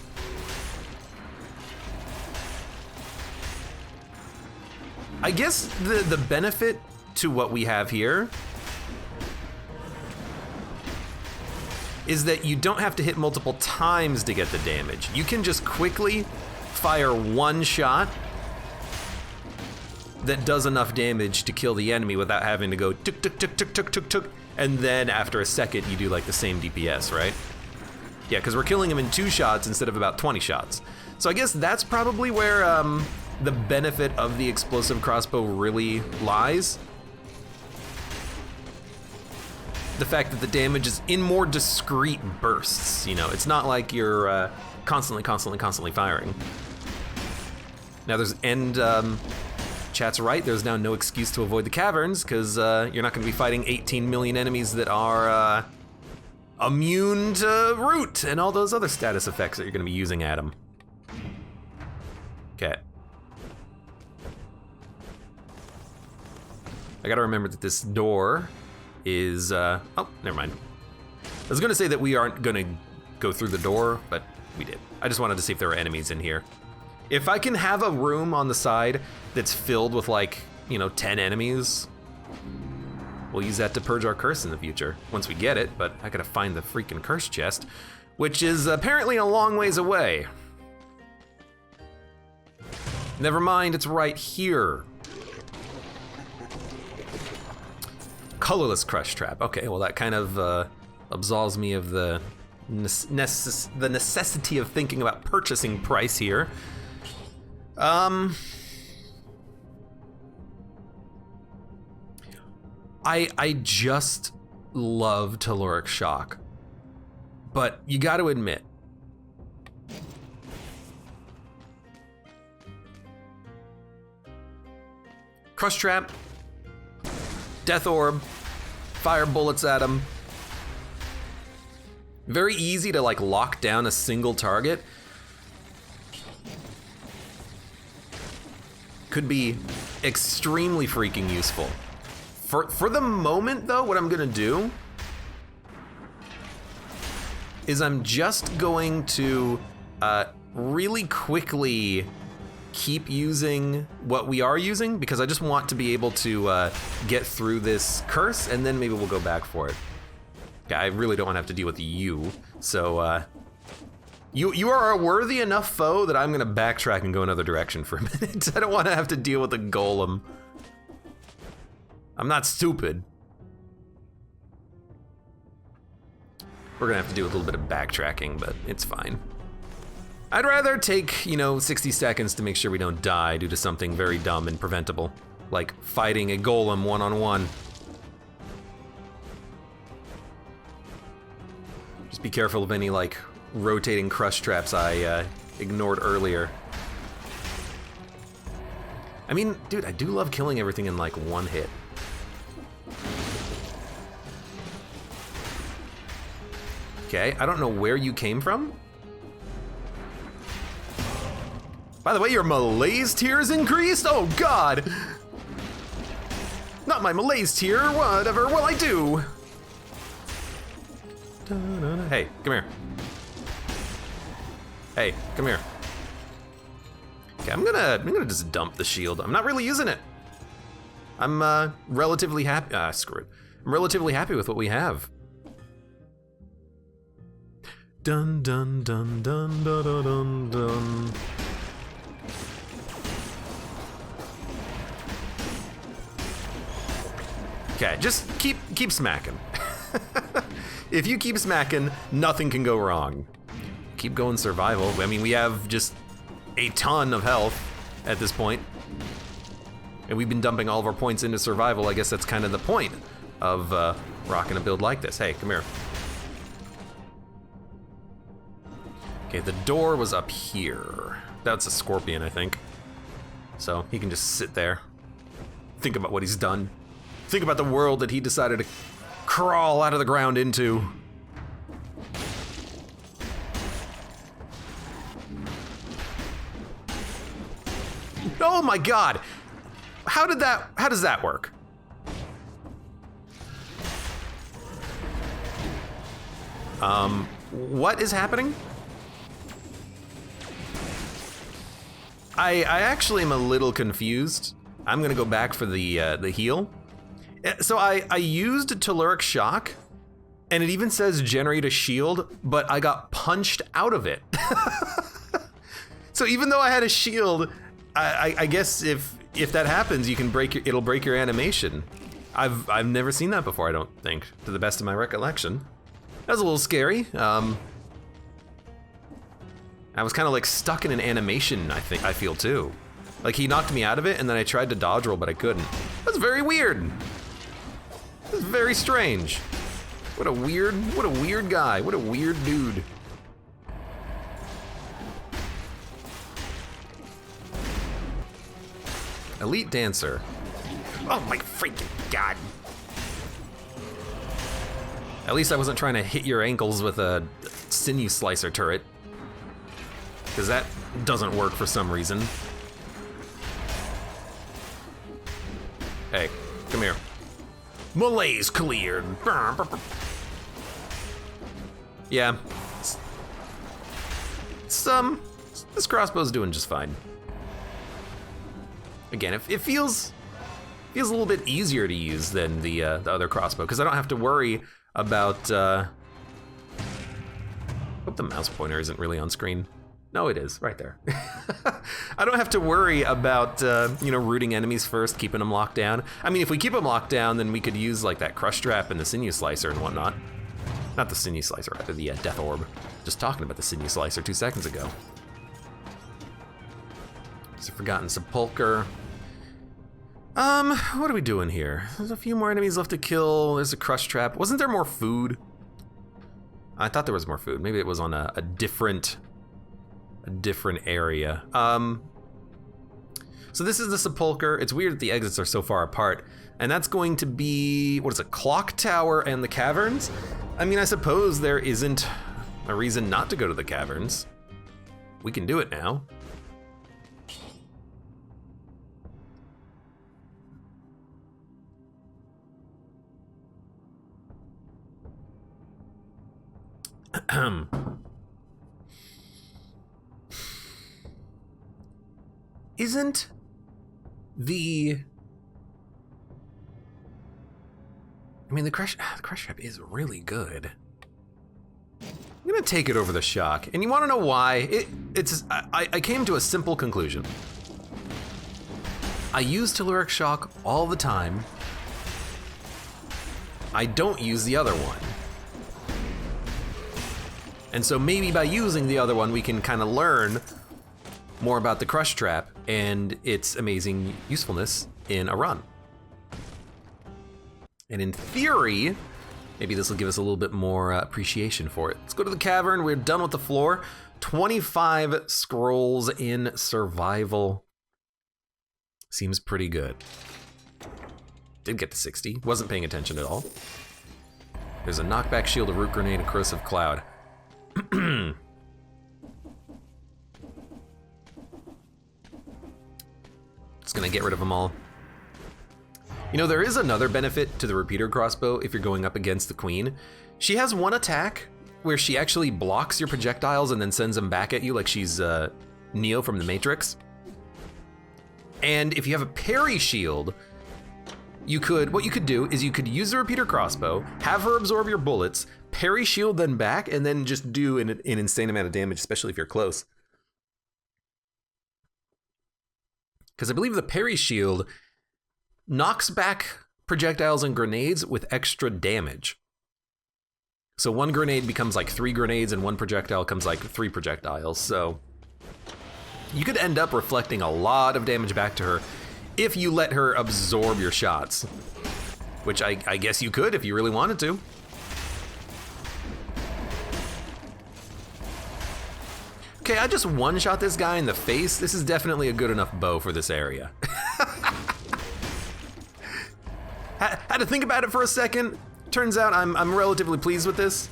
I guess the benefit to what we have here is that you don't have to hit multiple times to get the damage. You can just quickly fire one shot that does enough damage to kill the enemy without having to go tuk tuk tuk tuk tuk tuk tuk, and then after a second you do like the same DPS, right? Yeah, because we're killing him in 2 shots instead of about 20 shots. So I guess that's probably where the benefit of the explosive crossbow really lies. The fact that the damage is in more discrete bursts, you know? It's not like you're constantly firing. Now there's chat's right, there's now no excuse to avoid the caverns, because you're not gonna be fighting 18 million enemies that are immune to root and all those other status effects that you're gonna be using at them. Okay. I gotta remember that this door is, oh, never mind. I was gonna say that we aren't gonna go through the door, but we did. I just wanted to see if there were enemies in here. If I can have a room on the side that's filled with like, you know, 10 enemies, we'll use that to purge our curse in the future, once we get it, but I gotta find the freaking curse chest, which is apparently a long ways away. Never mind, it's right here. Colorless crush trap. Okay, well that kind of absolves me of the necessity of thinking about purchasing price here. I just love Telluric Shock, but you got to admit, Crush Trap, Death Orb, fire bullets at him. Very easy to like lock down a single target. Could be extremely freaking useful. For the moment though, what I'm gonna do is I'm just going to really quickly keep using what we are using, because I just want to be able to get through this curse, and then maybe we'll go back for it. Yeah, I really don't want to have to deal with you, so you are a worthy enough foe that I'm gonna backtrack and go another direction for a minute. I don't want to have to deal with a golem. I'm not stupid. We're gonna have to do a little bit of backtracking, but it's fine. I'd rather take, you know, 60 seconds to make sure we don't die due to something very dumb and preventable, like fighting a golem one-on-one. Just be careful of any, like, rotating crush traps I ignored earlier. I mean, dude, I do love killing everything in, like, one hit. Okay, I don't know where you came from. By the way, your malaise tier is increased? Oh God! Not my malaise tier, whatever will I do? Hey, come here. Hey, come here. Okay, I'm gonna just dump the shield. I'm not really using it. I'm relatively happy. Screw it. I'm relatively happy with what we have. Dun dun dun dun dun dun dun dun. Okay, just keep smacking. If you keep smacking, nothing can go wrong. Keep going survival. I mean, we have just a ton of health at this point. And we've been dumping all of our points into survival. I guess that's kind of the point of rocking a build like this. Hey, come here. Okay, the door was up here. That's a scorpion, I think. So he can just sit there. Think about what he's done. Think about the world that he decided to crawl out of the ground into. Oh my god! How does that work? What is happening? I actually am a little confused. I'm gonna go back for the heal. So I used Telluric Shock, and it even says generate a shield, but I got punched out of it. So even though I had a shield, I guess if that happens, you can it'll break your animation. I've never seen that before, I don't think, to the best of my recollection. That was a little scary. I was kind of like stuck in an animation, I feel too. Like he knocked me out of it and then I tried to dodge roll, but I couldn't. That's very weird. That's very strange. What a weird guy. What a weird dude. Elite Dancer. Oh my freaking god. At least I wasn't trying to hit your ankles with a sinew slicer turret. Because that doesn't work for some reason. Hey, come here. Malaise cleared. Yeah. This crossbow's doing just fine. Again, it feels a little bit easier to use than the other crossbow, because I don't have to worry about. Hope the mouse pointer isn't really on screen. No, it is right there. I don't have to worry about rooting enemies first, keeping them locked down. I mean, if we keep them locked down, then we could use like that crush trap and the sinew slicer and whatnot. Not the sinew slicer, rather the death orb. Just talking about the sinew slicer 2 seconds ago. There's a forgotten sepulcher. What are we doing here? There's a few more enemies left to kill. There's a crush trap. Wasn't there more food? I thought there was more food. Maybe it was on a different area. So this is the sepulcher. It's weird that the exits are so far apart. And that's going to be, what is it, Clock Tower and the caverns? I mean, I suppose there isn't a reason not to go to the caverns. We can do it now. Isn't the crush trap is really good. I'm gonna take it over the shock, and you want to know why? I came to a simple conclusion. I use Telluric Shock all the time. I don't use the other one. And so maybe by using the other one, we can kind of learn more about the crush trap and its amazing usefulness in a run. And in theory, maybe this will give us a little bit more appreciation for it. Let's go to the cavern. We're done with the floor. 25 scrolls in survival. Seems pretty good. Did get to 60. Wasn't paying attention at all. There's a knockback shield, a root grenade, a corrosive cloud. Just gonna get rid of them all. You know, there is another benefit to the repeater crossbow if you're going up against the queen. She has one attack where she actually blocks your projectiles and then sends them back at you like she's Neo from the Matrix. And if you have a parry shield, what you could do is you could use the repeater crossbow, have her absorb your bullets, parry shield then back, and then just do an insane amount of damage, especially if you're close. Because I believe the parry shield knocks back projectiles and grenades with extra damage. So one grenade becomes like 3 grenades and one projectile becomes like 3 projectiles. So you could end up reflecting a lot of damage back to her if you let her absorb your shots. Which I guess you could if you really wanted to. Okay, I just one-shot this guy in the face. This is definitely a good enough bow for this area. Had to think about it for a second. Turns out I'm relatively pleased with this.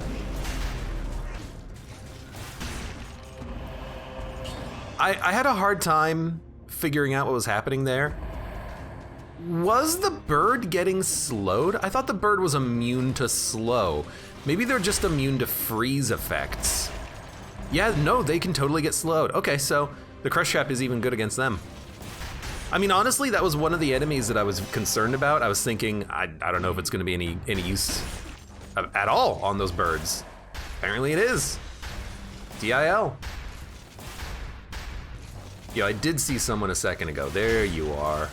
I had a hard time figuring out what was happening there. Was the bird getting slowed? I thought the bird was immune to slow. Maybe they're just immune to freeze effects. Yeah, no, they can totally get slowed. Okay, so the crush trap is even good against them. I mean, honestly, that was one of the enemies that I was concerned about. I was thinking, I don't know if it's gonna be any use at all on those birds. Apparently it is. DIL. Yo, I did see someone a second ago. There you are.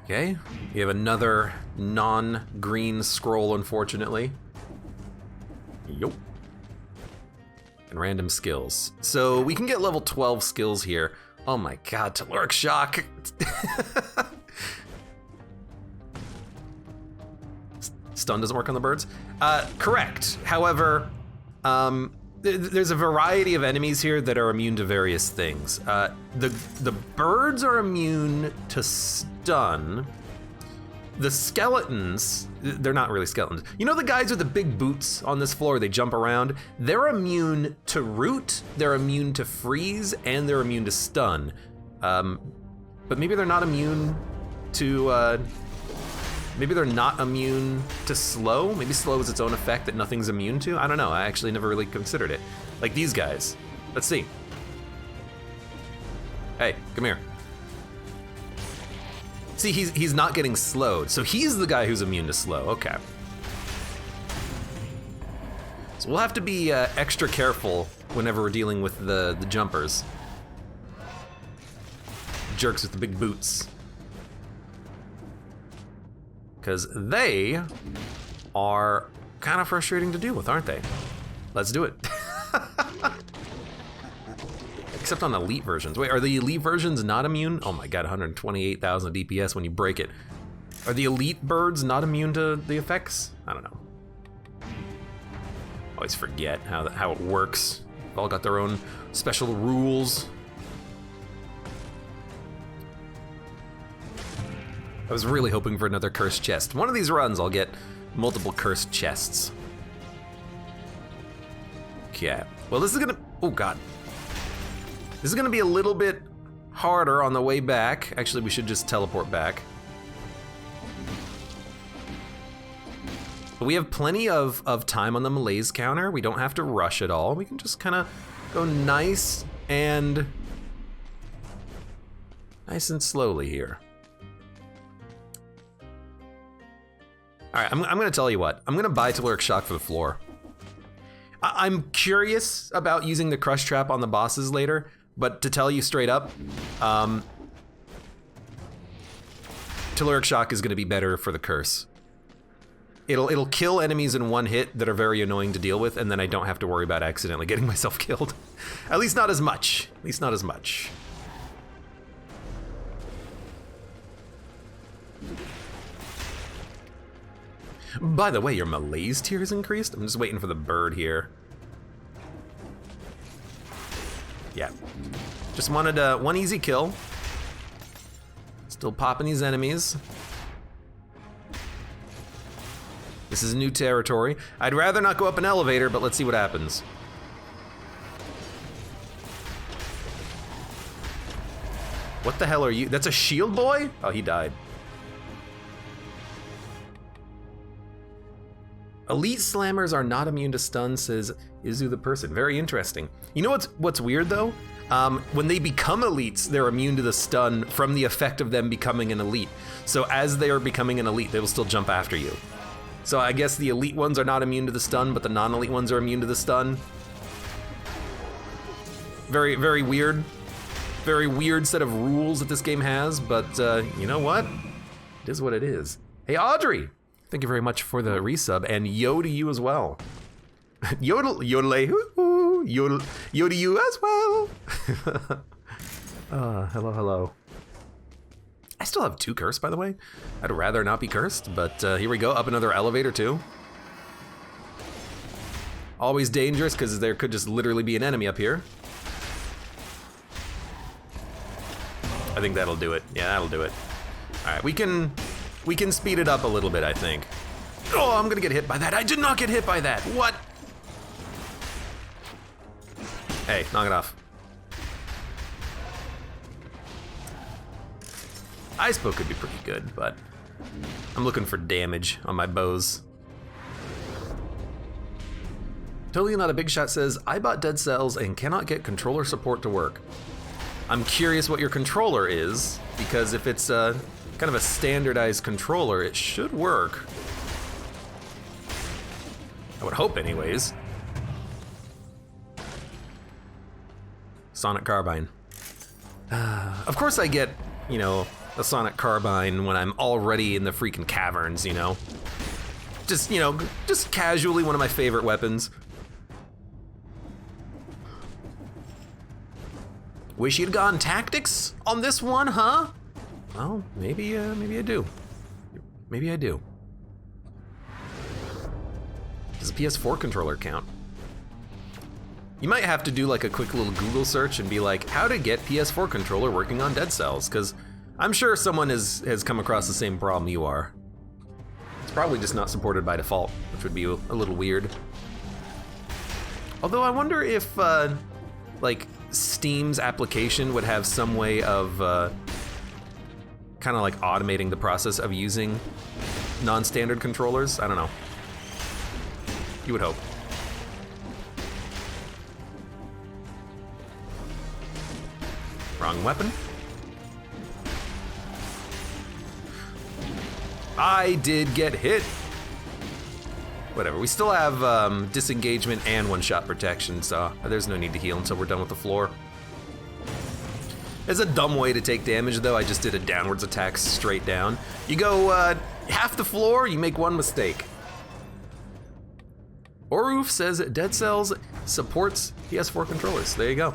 Okay, we have another non-green scroll, unfortunately. Yup. And random skills. So we can get level 12 skills here. Oh my god, Telluric Shock. Stun doesn't work on the birds? Correct. However, there's a variety of enemies here that are immune to various things. The birds are immune to stun. The skeletons, they're not really skeletons. You know the guys with the big boots on this floor, they jump around? They're immune to root, they're immune to freeze, and they're immune to stun. But maybe they're not immune to, maybe they're not immune to slow? Maybe slow is its own effect that nothing's immune to? I don't know, I actually never really considered it. Like these guys. Let's see. Hey, come here. See, he's not getting slowed, so he's the guy who's immune to slow, okay. So we'll have to be extra careful whenever we're dealing with the jumpers. Jerks with the big boots. Because they are kind of frustrating to deal with, aren't they? Let's do it. Except on elite versions. Wait, are the elite versions not immune? Oh my god, 128,000 DPS when you break it. Are the elite birds not immune to the effects? I don't know. Always forget how it works. They've all got their own special rules. I was really hoping for another cursed chest. One of these runs, I'll get multiple cursed chests. Okay, well this is gonna, oh god. This is gonna be a little bit harder on the way back. Actually, we should just teleport back. But we have plenty of time on the malaise counter. We don't have to rush at all. We can just kind of go nice and slowly here. All right, I'm gonna tell you what. I'm gonna buy Telluric Shock for the floor. I'm curious about using the crush trap on the bosses later, but to tell you straight up, Telluric Shock is gonna be better for the curse. It'll kill enemies in one hit that are very annoying to deal with, and then I don't have to worry about accidentally getting myself killed. At least not as much. At least not as much. By the way, your malaise tier is increased? I'm just waiting for the bird here. Yeah. Just wanted one easy kill. Still popping these enemies. This is new territory. I'd rather not go up an elevator, but let's see what happens. What the hell are you? That's a shield boy? Oh, he died. Elite slammers are not immune to stun, says Izu the person. Very interesting. You know what's weird though? When they become elites, they're immune to the stun from the effect of them becoming an elite. So as they are becoming an elite, they will still jump after you. So I guess the elite ones are not immune to the stun, but the non-elite ones are immune to the stun. Very, very weird. Very weird set of rules that this game has, but you know what? It is what it is. Hey, Audrey! Thank you very much for the resub, and yo to you as well. Yodel, yodel, yo to you as well. Hello, hello. I still have 2 curse, by the way. I'd rather not be cursed, but here we go, up another elevator too. Always dangerous, because there could just literally be an enemy up here. I think that'll do it. Yeah, that'll do it. All right, we can speed it up a little bit, I think. Oh, I'm gonna get hit by that. I did not get hit by that. What? Hey, knock it off. Ice bow could be pretty good, but I'm looking for damage on my bows. Totally Not a Big Shot says, I bought Dead Cells and cannot get controller support to work. I'm curious what your controller is, because if it's kind of a standardized controller, it should work. I would hope anyways. Sonic Carbine. Of course I get, you know, a Sonic Carbine when I'm already in the freaking caverns, you know? Just, you know, just casually one of my favorite weapons. Wish you'd gone tactics on this one, huh? Well, maybe I do. Maybe I do. Does a PS4 controller count? You might have to do like a quick little Google search and be like, how to get PS4 controller working on Dead Cells, because I'm sure someone has come across the same problem you are. It's probably just not supported by default, which would be a little weird. Although I wonder if like Steam's application would have some way of kind of like automating the process of using non-standard controllers. I don't know. You would hope. Wrong weapon. I did get hit. Whatever, we still have disengagement and one-shot protection, so there's no need to heal until we're done with the floor. It's a dumb way to take damage, though. I just did a downwards attack straight down. You go half the floor, you make one mistake. Oroof says Dead Cells supports PS4 controllers. There you go.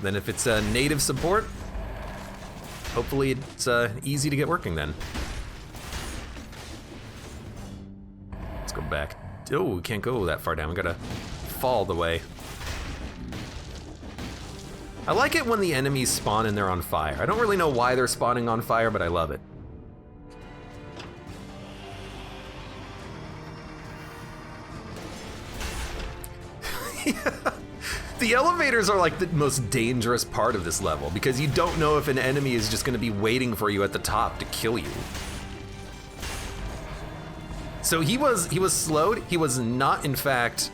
Then if it's a native support, hopefully it's easy to get working then. Let's go back. Oh, we can't go that far down. We gotta fall the way. I like it when the enemies spawn and they're on fire. I don't really know why they're spawning on fire, but I love it. Yeah. The elevators are like the most dangerous part of this level because you don't know if an enemy is just gonna be waiting for you at the top to kill you. So he was slowed. He was not in fact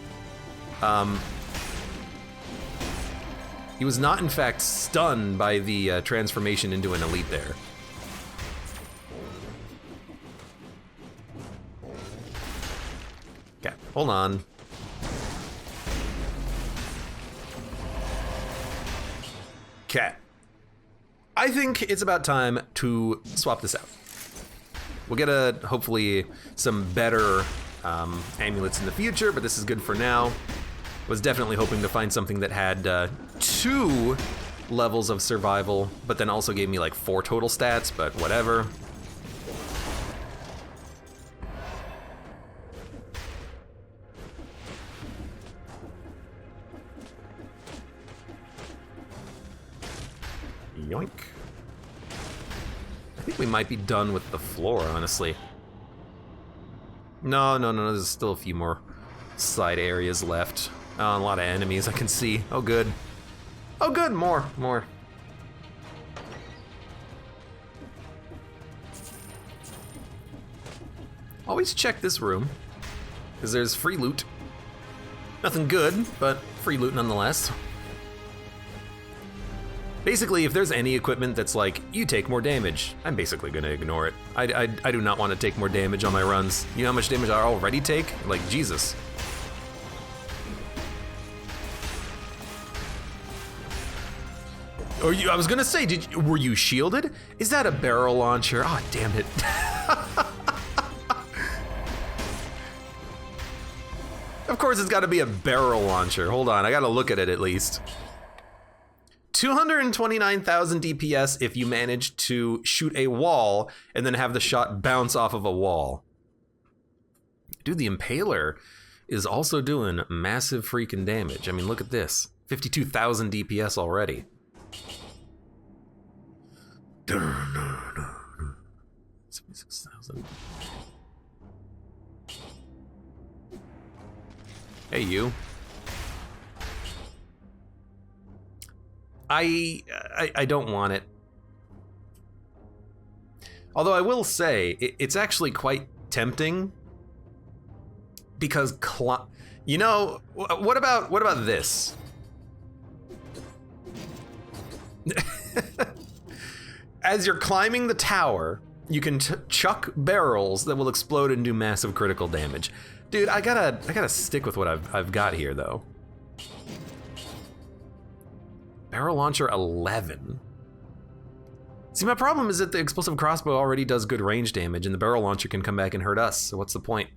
stunned by the transformation into an elite there. Okay, hold on. Okay. I think it's about time to swap this out. We'll get hopefully some better amulets in the future, but this is good for now. Was definitely hoping to find something that had 2 levels of survival, but then also gave me like 4 total stats, but whatever. Yoink. I think we might be done with the floor, honestly. No, there's still a few more side areas left. A lot of enemies I can see. Oh, good. Oh, good, more. Always check this room, because there's free loot. Nothing good, but free loot nonetheless. Basically, if there's any equipment that's like, you take more damage, I'm basically gonna ignore it. I do not want to take more damage on my runs. You know how much damage I already take? Like, Jesus. Or I was gonna say, were you shielded? Is that a barrel launcher? Oh, damn it. Of course it's gotta be a barrel launcher. Hold on, I gotta look at it at least. 229,000 DPS if you manage to shoot a wall and then have the shot bounce off of a wall. Dude, the Impaler is also doing massive freaking damage. I mean, look at this. 52,000 DPS already. 76,000. Hey, you. I don't want it. Although I will say, it's actually quite tempting because, you know, what about this? As you're climbing the tower, you can chuck barrels that will explode and do massive critical damage. Dude, I gotta stick with what I've got here though. Barrel launcher 11. See, my problem is that the explosive crossbow already does good range damage, and the barrel launcher can come back and hurt us. So what's the point?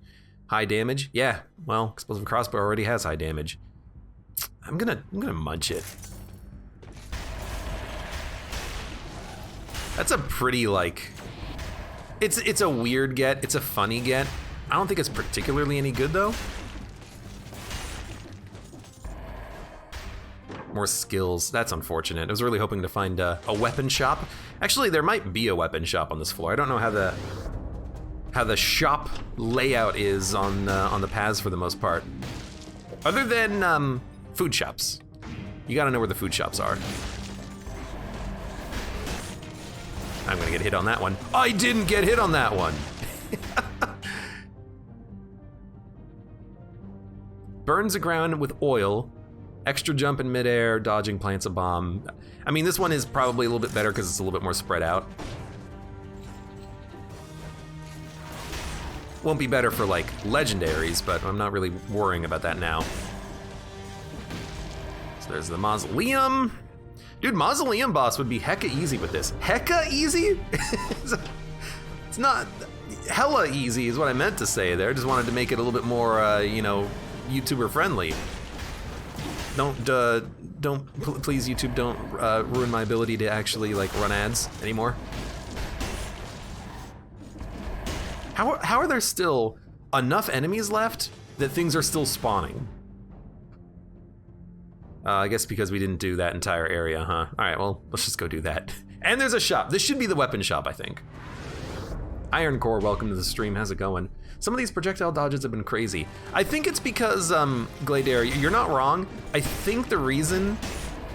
High damage? Yeah. Well, explosive crossbow already has high damage. I'm gonna munch it. That's a pretty, like, it's a weird get. It's a funny get. I don't think it's particularly any good though. More skills. That's unfortunate. I was really hoping to find a weapon shop. Actually, there might be a weapon shop on this floor. I don't know how the shop layout is on the paths for the most part. Other than food shops. You gotta know where the food shops are. I'm gonna get hit on that one. I didn't get hit on that one. Burns the ground with oil. Extra jump in midair, dodging plants a bomb. I mean, this one is probably a little bit better because it's a little bit more spread out. Won't be better for like legendaries, but I'm not really worrying about that now. So there's the mausoleum. Dude, mausoleum boss would be hecka easy with this. Hecka easy? It's not hella easy is what I meant to say there. Just wanted to make it a little bit more, you know, YouTuber friendly. Please YouTube, don't ruin my ability to actually like run ads anymore. How are there still enough enemies left that things are still spawning? I guess because we didn't do that entire area, huh? All right, well, let's just go do that. And there's a shop. This should be the weapon shop, I think. Iron Core, welcome to the stream. How's it going? Some of these projectile dodges have been crazy. I think it's because, Gladair, you're not wrong. I think the reason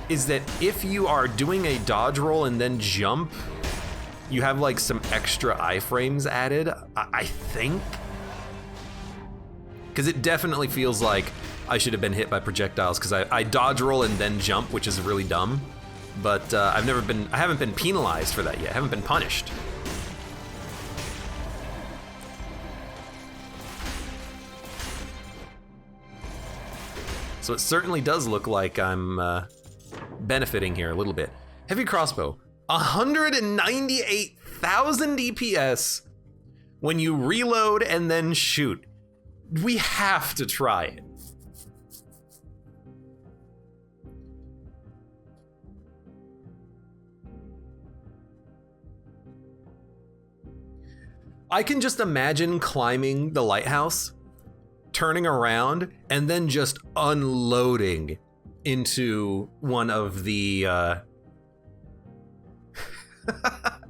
is that if you are doing a dodge roll and then jump, you have like some extra iframes added, I think. Because it definitely feels like I should have been hit by projectiles because I dodge roll and then jump, which is really dumb. But I haven't been penalized for that yet. I haven't been punished. So it certainly does look like I'm benefiting here a little bit. Heavy crossbow, 198,000 DPS when you reload and then shoot. We have to try it. I can just imagine climbing the lighthouse, turning around, and then just unloading into one of the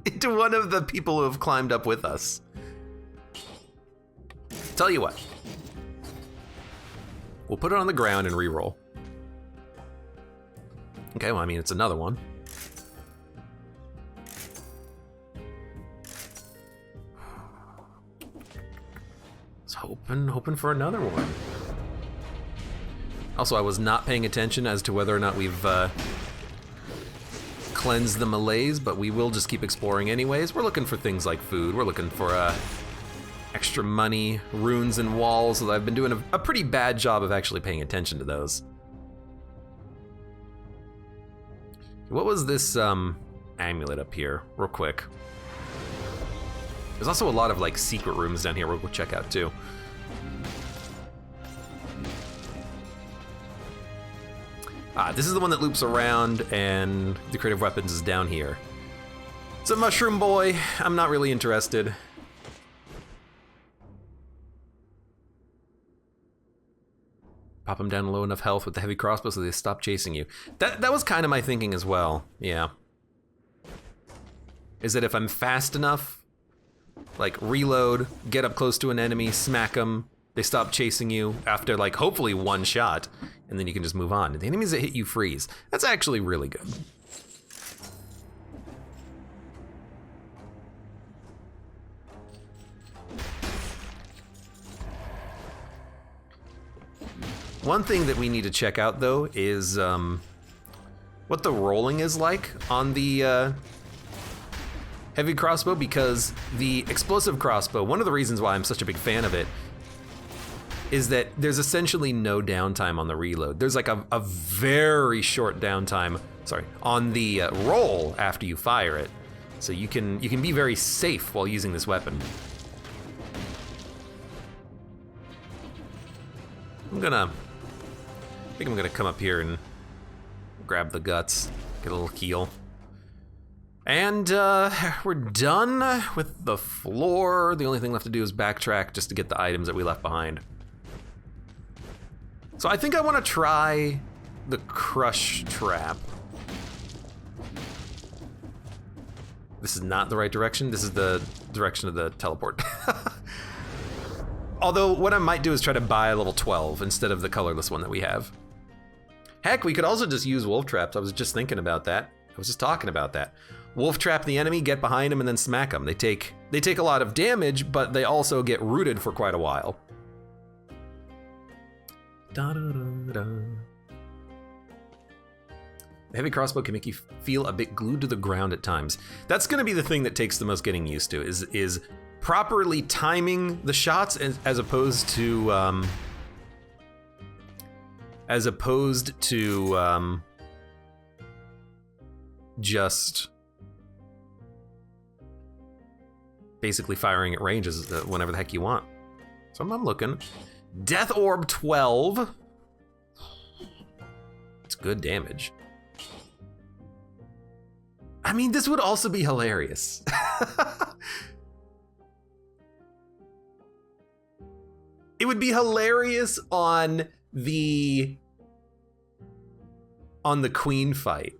into one of the people who have climbed up with us. Tell you what, we'll put it on the ground and re-roll. Okay, well, I mean, it's another one. Hoping for another one. Also, I was not paying attention as to whether or not we've cleansed the malaise, but we will just keep exploring anyways. We're looking for things like food. We're looking for extra money, runes and walls. I've been doing a pretty bad job of actually paying attention to those. What was this amulet up here? Real quick. There's also a lot of like secret rooms down here we'll go check out too. This is the one that loops around, and the creative weapons is down here. It's a mushroom boy. I'm not really interested. Pop them down low enough health with the heavy crossbow so they stop chasing you. That was kind of my thinking as well, yeah. Is that if I'm fast enough, like reload, get up close to an enemy, smack them, they stop chasing you after like hopefully one shot, and then you can just move on. The enemies that hit you freeze. That's actually really good. One thing that we need to check out though is what the rolling is like on the heavy crossbow, because the explosive crossbow, one of the reasons why I'm such a big fan of it is that there's essentially no downtime on the reload. There's like a very short downtime, sorry, on the roll after you fire it. So you can be very safe while using this weapon. I think I'm gonna come up here and grab the guts, get a little heal. And we're done with the floor. The only thing left to do is backtrack just to get the items that we left behind. So I think I wanna try the crush trap. This is not the right direction. This is the direction of the teleport. Although what I might do is try to buy a level 12 instead of the colorless one that we have. Heck, we could also just use wolf traps. I was just thinking about that. I was just talking about that. Wolf trap the enemy, get behind him, and then smack them. They take a lot of damage, but they also get rooted for quite a while. Da, da, da, da. The heavy crossbow can make you feel a bit glued to the ground at times. That's gonna be the thing that takes the most getting used to, is properly timing the shots as opposed to just basically firing at ranges whenever the heck you want. So I'm looking. Death Orb 12. It's good damage. I mean, this would also be hilarious. It would be hilarious on the queen fight.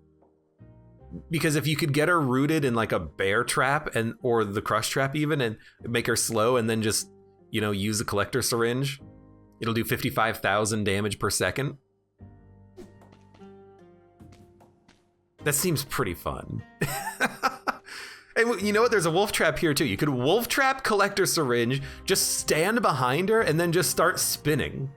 Because if you could get her rooted in like a bear trap or the crush trap even, and make her slow and then just, you know, use the collector syringe, it'll do 55,000 damage per second. That seems pretty fun. And you know what? There's a wolf trap here too. You could wolf trap collector syringe, just stand behind her and then just start spinning.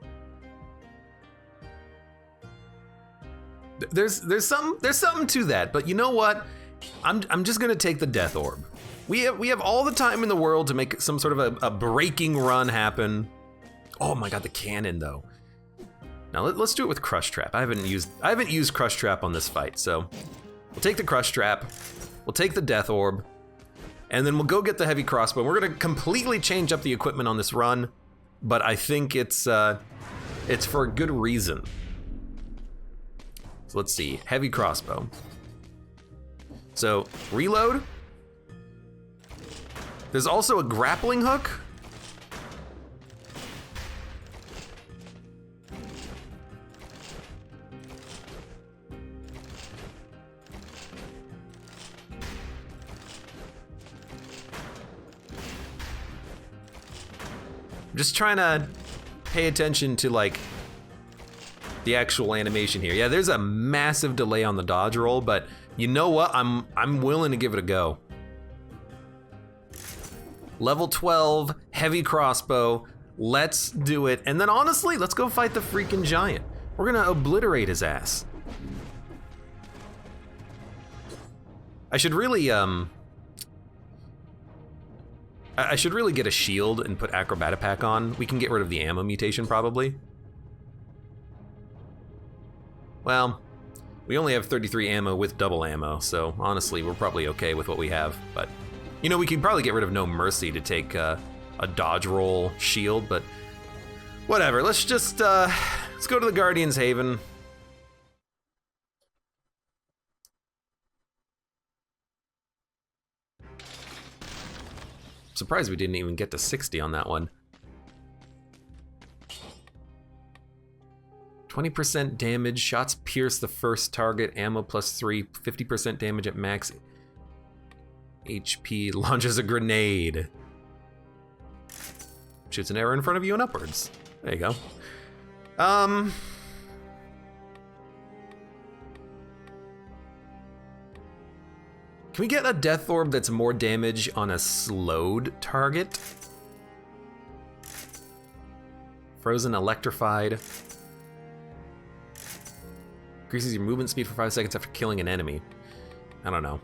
There's something to that, but you know what? I'm just gonna take the death orb. We have all the time in the world to make some sort of a breaking run happen. Oh my god, the cannon though. Now let's do it with crush trap. I haven't used crush trap on this fight, so we'll take the crush trap, we'll take the death orb, and then we'll go get the heavy crossbow. We're gonna completely change up the equipment on this run, but I think it's for a good reason. So let's see, heavy crossbow. So reload. There's also a grappling hook. I'm just trying to pay attention to like the actual animation here. Yeah, there's a massive delay on the dodge roll, but you know what? I'm willing to give it a go. Level 12, heavy crossbow. Let's do it. And then honestly, let's go fight the freaking giant. We're gonna obliterate his ass. I should really get a shield and put acrobatic pack on. We can get rid of the ammo mutation probably. Well, We only have 33 ammo with double ammo, so honestly, we're probably okay with what we have. But, you know, we could probably get rid of No Mercy to take a dodge roll shield, but whatever. Let's just, let's go to the Guardian's Haven. Surprised we didn't even get to 60 on that one. 20% damage, shots pierce the first target, ammo +3, 50% damage at max HP, launches a grenade. Shoots an arrow in front of you and upwards. There you go. Can we get a death orb that's more damage on a slowed target? Frozen, electrified. Increases your movement speed for 5 seconds after killing an enemy. I don't know.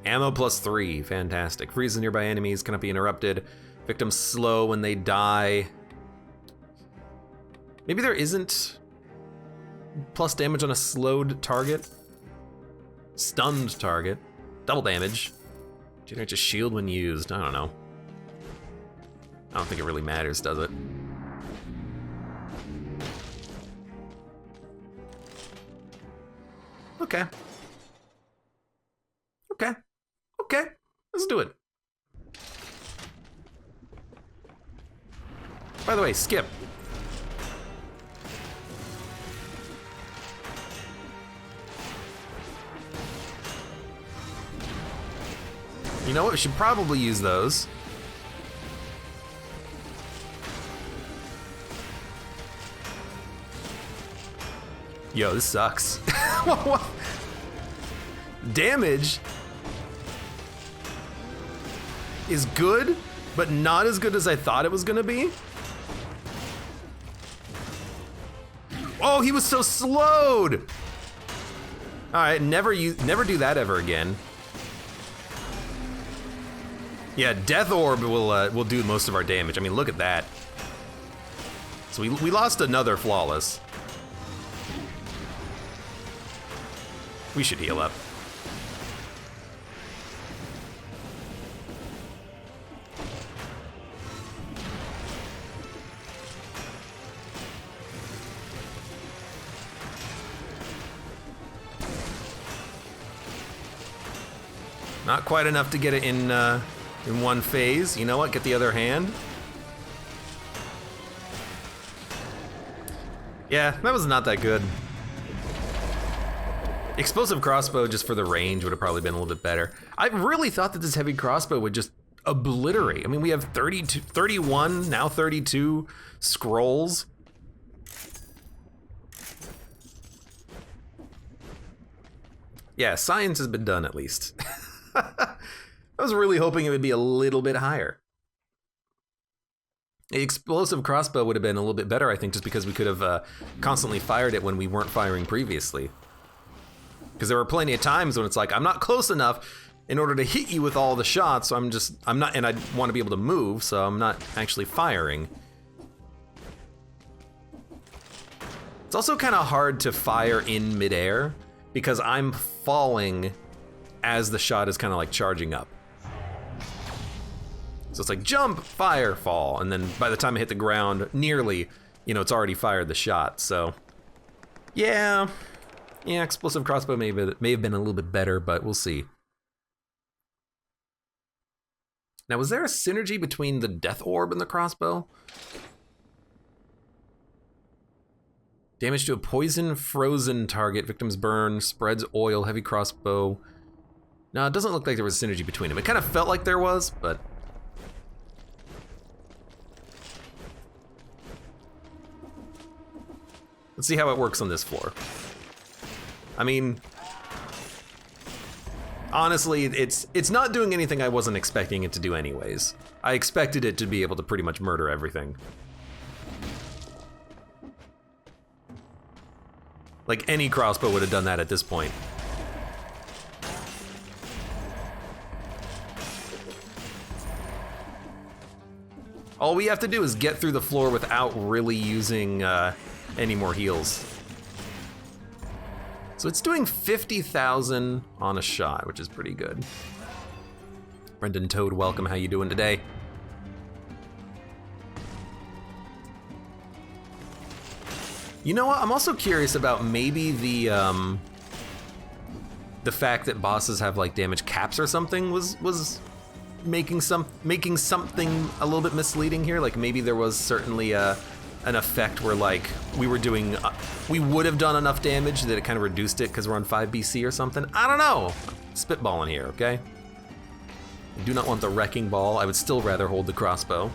Ammo +3, fantastic. Freezes nearby enemies, cannot be interrupted. Victims slow when they die. Maybe there isn't plus damage on a slowed target. Stunned target. Double damage. Generates a shield when used. I don't know. I don't think it really matters, does it? Okay. Okay. Okay. Let's do it. By the way, skip. You know what? We should probably use those. Yo, this sucks. Damage is good, but not as good as I thought it was gonna be. Oh, he was so slowed. All right, never do that ever again. Yeah, Death Orb will do most of our damage. I mean, look at that. So we lost another Flawless. We should heal up. Not quite enough to get it in one phase. You know what? Get the other hand. Yeah, that was not that good. Explosive crossbow just for the range would have probably been a little bit better. I really thought that this heavy crossbow would just obliterate. I mean, we have 32, 31, now 32 scrolls. Yeah, science has been done at least. I was really hoping it would be a little bit higher. The explosive crossbow would have been a little bit better, I think, just because we could have constantly fired it when we weren't firing previously. Because there were plenty of times when it's like, I'm not close enough in order to hit you with all the shots, so I'm not, and I want to be able to move, so I'm not actually firing. It's also kind of hard to fire in midair because I'm falling as the shot is kind of like charging up. So it's like jump, fire, fall, and then by the time I hit the ground, nearly, you know, it's already fired the shot, so yeah. Yeah, explosive crossbow may have been a little bit better, but we'll see. Now, was there a synergy between the Death Orb and the crossbow? Damage to a poison frozen target, victims burn, spreads oil, heavy crossbow. No, it doesn't look like there was a synergy between them. It kind of felt like there was, but... let's see how it works on this floor. I mean, honestly, it's not doing anything I wasn't expecting it to do anyways. I expected it to be able to pretty much murder everything. Like any crossbow would have done that at this point. All we have to do is get through the floor without really using any more heals. So it's doing 50,000 on a shot, which is pretty good. Brendan Toad, welcome. How you doing today? You know what? I'm also curious about maybe the fact that bosses have like damage caps or something was making something a little bit misleading here. Like maybe there was certainly an effect where like we would have done enough damage that it kind of reduced it because we're on 5 BC or something. I don't know. Spitballing here, okay? I do not want the wrecking ball. I would still rather hold the crossbow.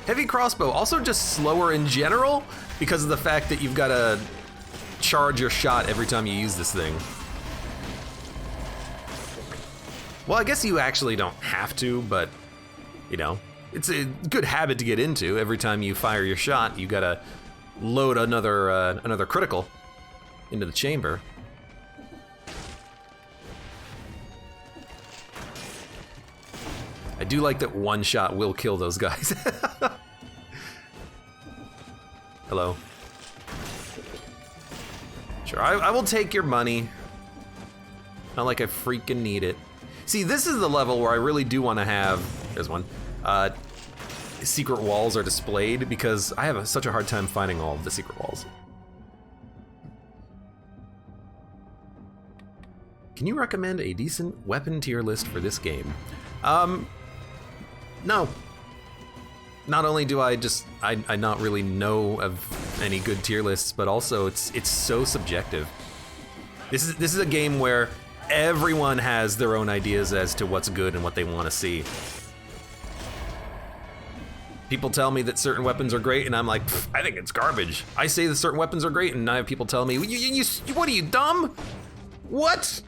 Heavy crossbow, also just slower in general because of the fact that you've got to charge your shot every time you use this thing. Well, I guess you actually don't have to, but you know, it's a good habit to get into. Every time you fire your shot, you gotta load another critical into the chamber. I do like that one shot will kill those guys. Hello. Sure, I will take your money. Not like I freaking need it. See, this is the level where I really do want to have, there's one, secret walls are displayed because I have such a hard time finding all of the secret walls. Can you recommend a decent weapon tier list for this game? No. Not only do I not really know of any good tier lists, but also it's so subjective. This is a game where everyone has their own ideas as to what's good and what they want to see. People tell me that certain weapons are great, and I'm like, I think it's garbage. I say that certain weapons are great, and I have people tell me, what are you, dumb? What?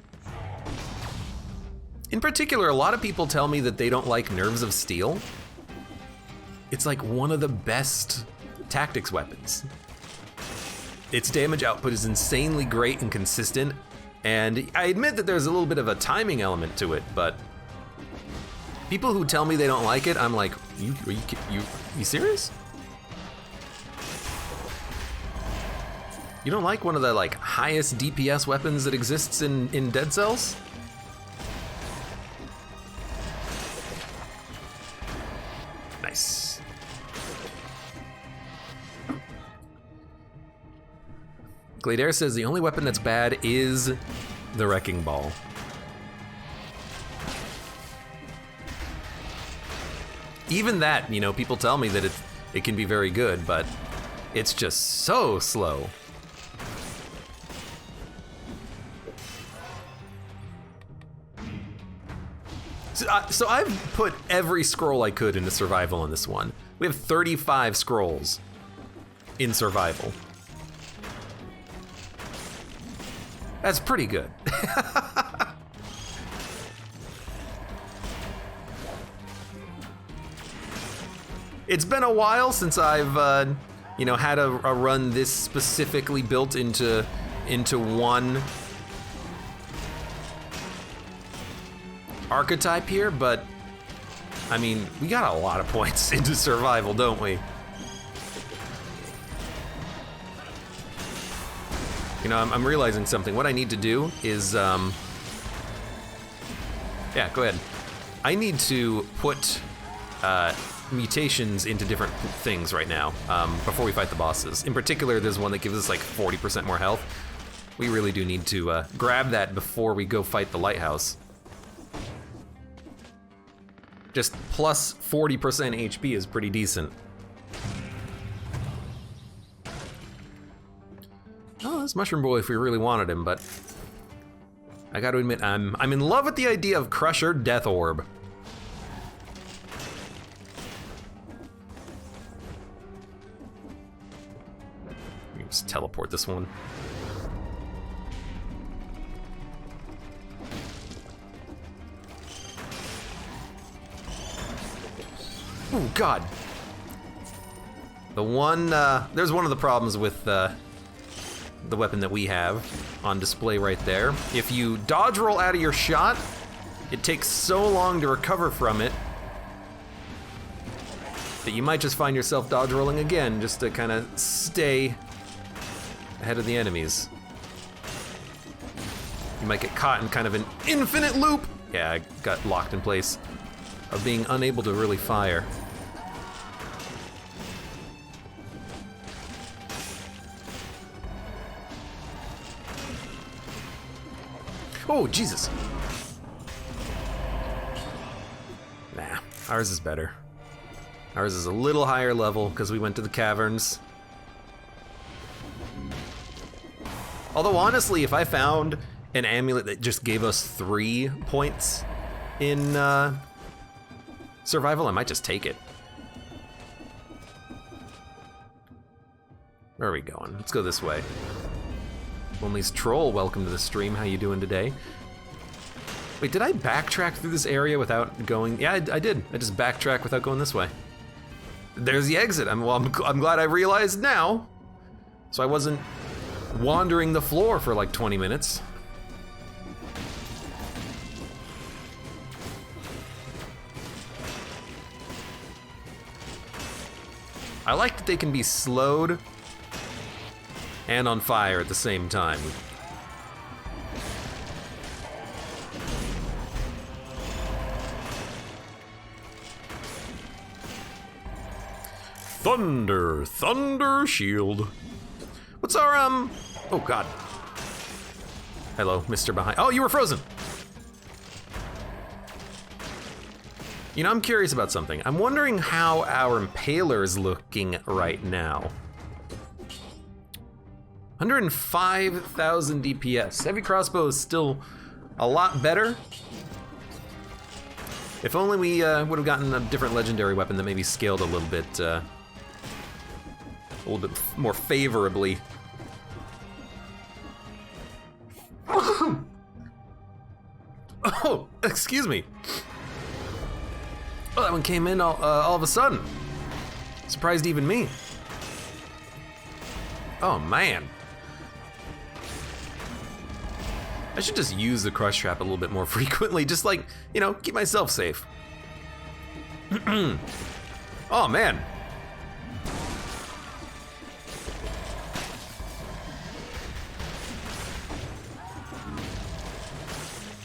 In particular, a lot of people tell me that they don't like Nerves of Steel. It's like one of the best tactics weapons. Its damage output is insanely great and consistent, and I admit that there's a little bit of a timing element to it, but people who tell me they don't like it, I'm like, you serious? You don't like one of the like highest DPS weapons that exists in Dead Cells? Nice. Glader says the only weapon that's bad is the Wrecking Ball. Even that, you know, people tell me that it can be very good, but it's just so slow. So I've put every scroll I could into survival in this one. We have 35 scrolls in survival. That's pretty good. It's been a while since I've, you know, had a run this specifically built into one archetype here, but I mean, we got a lot of points into survival, don't we? You know, I'm realizing something. What I need to do is, yeah, go ahead. I need to put mutations into different things right now before we fight the bosses. In particular, there's one that gives us like 40% more health. We really do need to grab that before we go fight the Lighthouse. Just plus 40% HP is pretty decent. Oh, that's Mushroom Boy if we really wanted him, but I gotta admit, I'm in love with the idea of Crusher Death Orb. Let me just teleport this one. Oh God. The one, there's one of the problems with the weapon that we have on display right there. If you dodge roll out of your shot, it takes so long to recover from it that you might just find yourself dodge rolling again just to kind of stay ahead of the enemies. You might get caught in kind of an infinite loop. Yeah, I got locked in place of being unable to really fire. Oh, Jesus. Nah, ours is better. Ours is a little higher level because we went to the caverns. Although honestly, if I found an amulet that just gave us 3 points in survival, I might just take it. Where are we going? Let's go this way. Only's Troll, welcome to the stream. How you doing today? Wait, did I backtrack through this area without going? Yeah, I did. I just backtracked without going this way. There's the exit. I'm glad I realized now. So I wasn't wandering the floor for like 20 minutes. I like that they can be slowed and on fire at the same time. Thunder shield. What's our, oh God. Hello, Mr. Behind. Oh, you were frozen. You know, I'm curious about something. I'm wondering how our Impaler's looking right now. 105,000 DPS. Heavy crossbow is still a lot better. If only we would have gotten a different legendary weapon that maybe scaled a little bit more favorably. Oh, excuse me. Oh, that one came in all of a sudden. Surprised even me. Oh man. I should just use the crush trap a little bit more frequently, just like, you know, keep myself safe. Oh man.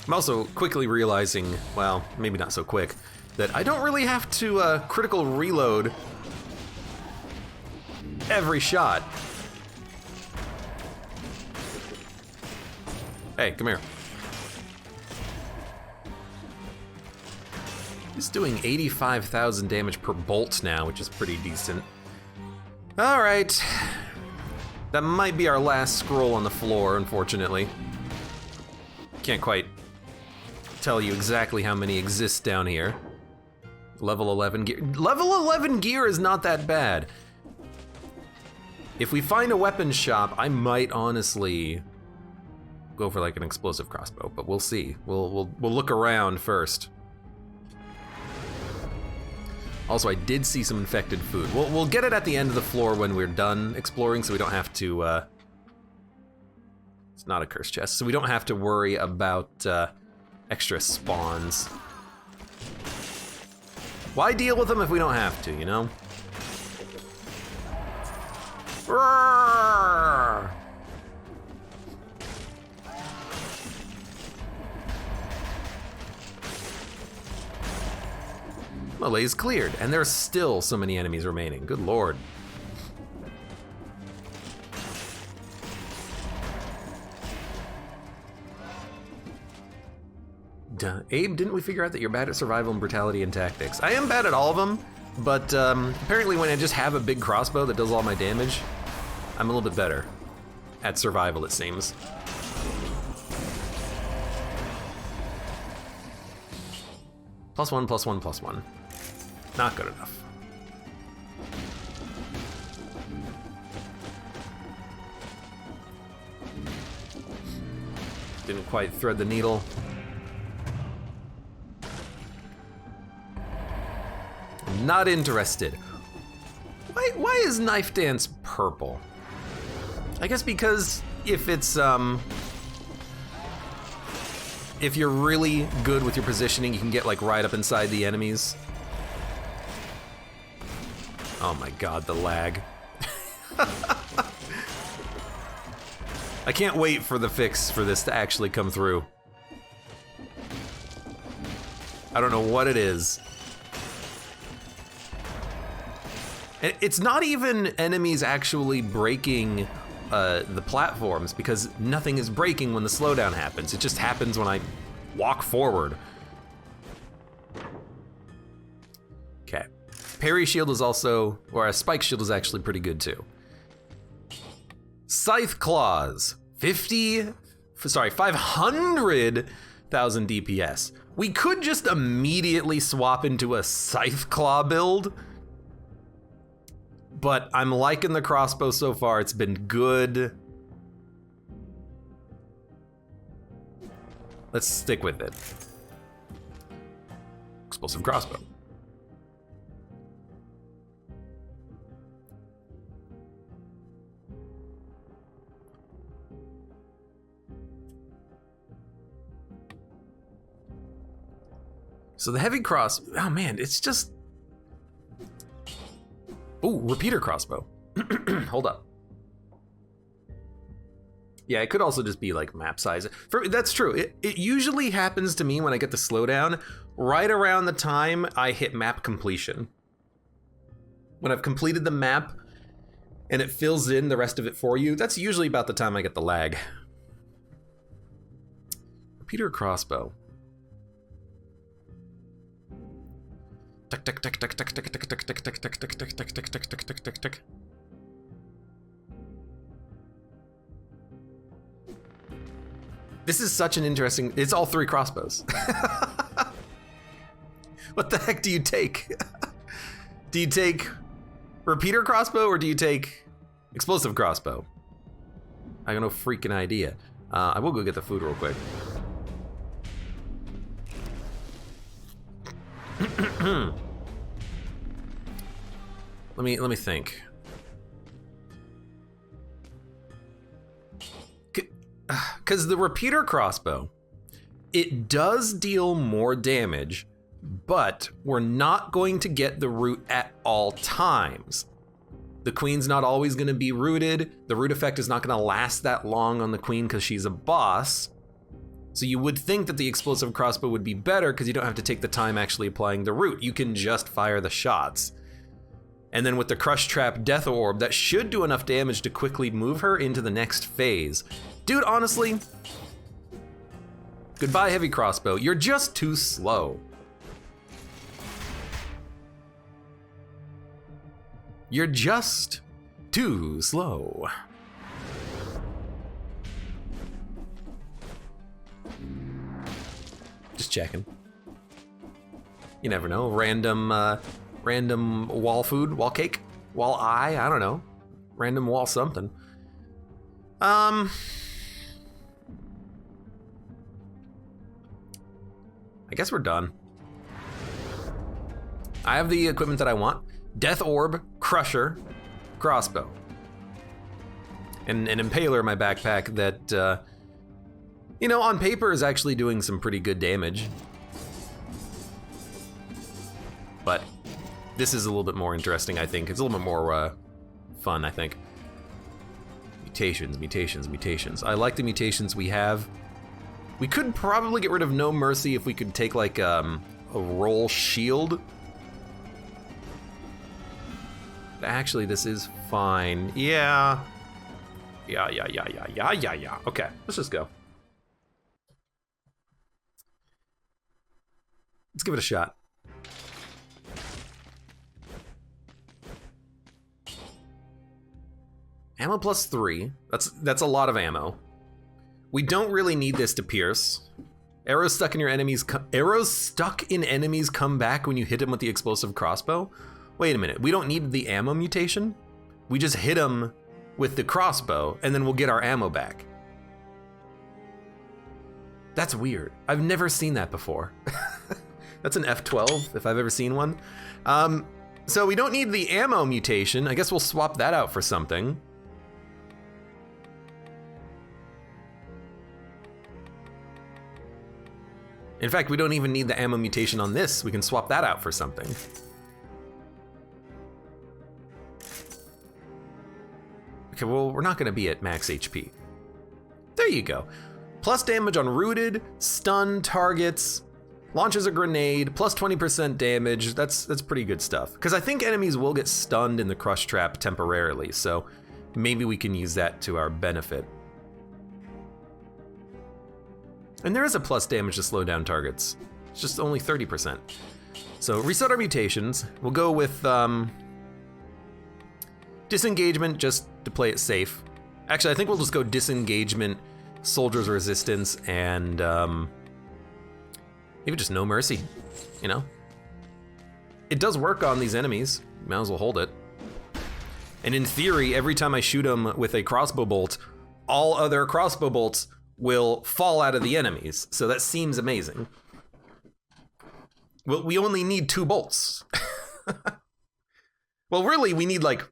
I'm also quickly realizing, well, maybe not so quick, that I don't really have to critical reload every shot. Hey, come here. He's doing 85,000 damage per bolt now, which is pretty decent. All right. That might be our last scroll on the floor, unfortunately. Can't quite tell you exactly how many exist down here. Level 11 gear. Level 11 gear is not that bad. If we find a weapons shop, I might honestly go for like an explosive crossbow, but we'll see. We'll look around first. Also, I did see some infected food. We'll get it at the end of the floor when we're done exploring, so we don't have to. It's not a curse chest, so we don't have to worry about extra spawns. Why deal with them if we don't have to, you know? Roar! Melee's cleared, and there's still so many enemies remaining. Good lord. Duh. Abe, didn't we figure out that you're bad at survival and brutality and tactics? I am bad at all of them, but apparently when I just have a big crossbow that does all my damage, I'm a little bit better at survival, it seems. +1, +1, +1. Not good enough. Didn't quite thread the needle. Not interested. Why is Knife Dance purple? I guess because if it's if you're really good with your positioning, you can get like right up inside the enemies. Oh my god, the lag. I can't wait for the fix for this to actually come through. I don't know what it is. It's not even enemies actually breaking the platforms, because nothing is breaking when the slowdown happens. It just happens when I walk forward. Okay. Parry shield is also, or a spike shield is actually pretty good too. Scythe claws, 500,000 DPS. We could just immediately swap into a scythe claw build, but I'm liking the crossbow so far. It's been good. Let's stick with it. Explosive crossbow. So the heavy cross, oh man, it's just... Ooh, repeater crossbow. Hold up. Yeah, it could also just be like map size. That's true. It usually happens to me when I get the slowdown right around the time I hit map completion. When I've completed the map and it fills in the rest of it for you, that's usually about the time I get the lag. Repeater crossbow. This is such an interesting, it's all three crossbows. What the heck do you take? Do you take repeater crossbow or do you take explosive crossbow? I got no freaking idea. I will go get the food real quick. Let me think. Because the repeater crossbow, it does deal more damage, but we're not going to get the root at all times. The queen's not always going to be rooted. The root effect is not going to last that long on the queen because she's a boss. So you would think that the explosive crossbow would be better because you don't have to take the time actually applying the root. You can just fire the shots. And then with the Crush Trap Death Orb, that should do enough damage to quickly move her into the next phase. Dude, honestly, goodbye heavy crossbow. You're just too slow. You're just too slow. Just checking. You never know. Random wall food, wall cake, wall eye, I don't know. Random wall something. I guess we're done. I have the equipment that I want. Death Orb, Crusher, Crossbow. And an Impaler in my backpack that, you know, on paper is actually doing some pretty good damage. But this is a little bit more interesting, I think. It's a little bit more fun, I think. Mutations, mutations, mutations. I like the mutations we have. We could probably get rid of No Mercy if we could take like a roll shield. But actually, this is fine. Yeah. Yeah. Okay, let's just go. Let's give it a shot. Ammo plus 3. That's a lot of ammo. We don't really need this to pierce. Arrows stuck in enemies come back when you hit them with the explosive crossbow. Wait a minute. We don't need the ammo mutation. We just hit them with the crossbow, and then we'll get our ammo back. That's weird. I've never seen that before. That's an F12 if I've ever seen one. So we don't need the ammo mutation. I guess we'll swap that out for something. In fact, we don't even need the ammo mutation on this. We can swap that out for something. Okay, well, we're not gonna be at max HP. There you go. Plus damage on rooted, stun targets, launches a grenade, plus 20% damage. That's pretty good stuff. Because I think enemies will get stunned in the crush trap temporarily, so maybe we can use that to our benefit. And there is a plus damage to slow down targets. It's just only 30%. So reset our mutations. We'll go with disengagement just to play it safe. Actually, I think we'll just go disengagement, soldier's resistance, and maybe just no mercy, you know? It does work on these enemies. Might as well hold it. And in theory, every time I shoot them with a crossbow bolt, all other crossbow bolts will fall out of the enemies. So that seems amazing. Well, we only need 2 bolts. Well, really, we need like...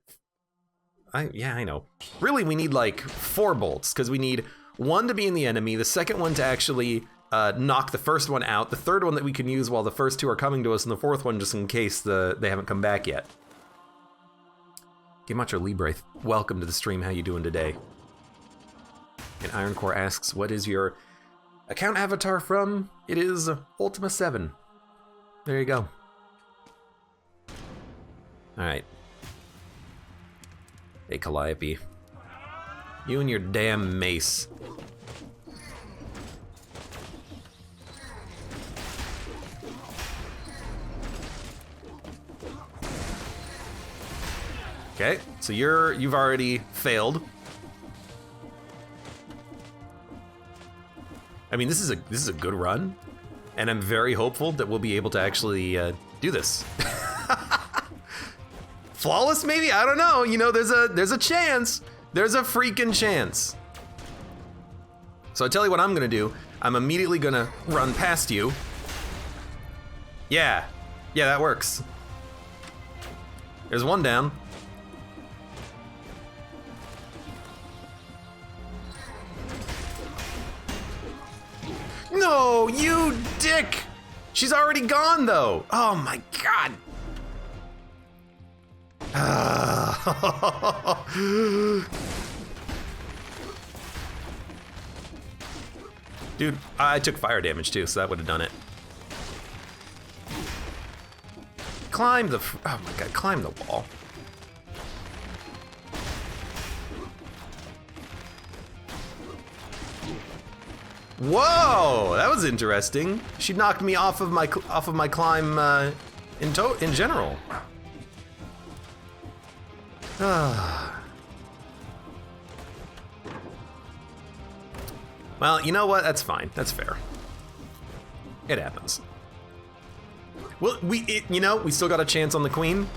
yeah, I know. Really, we need like 4 bolts, because we need 1 to be in the enemy, the second one to actually knock the first one out, the third one that we can use while the first 2 are coming to us, and the 4th one just in case they haven't come back yet. Gemacho Libre, welcome to the stream. How you doing today? And Ironcore asks, what is your account avatar from? It is Ultima 7. There you go. All right. Hey, Calliope. You and your damn mace. Okay, so you've already failed. I mean, this is a good run, and I'm very hopeful that we'll be able to actually do this. Flawless, maybe? I don't know. You know, there's a chance. There's a freaking chance. So I tell you what I'm gonna do. I'm immediately gonna run past you. Yeah, that works. There's 1 down. No, you dick! She's already gone, though. Oh my god. Dude, I took fire damage too, so that would have done it. Climb the, oh my god, climb the wall. Whoa, that was interesting. She knocked me off of my climb in general. Well, you know what? That's fine. That's fair. It happens. Well, you know, we still got a chance on the queen.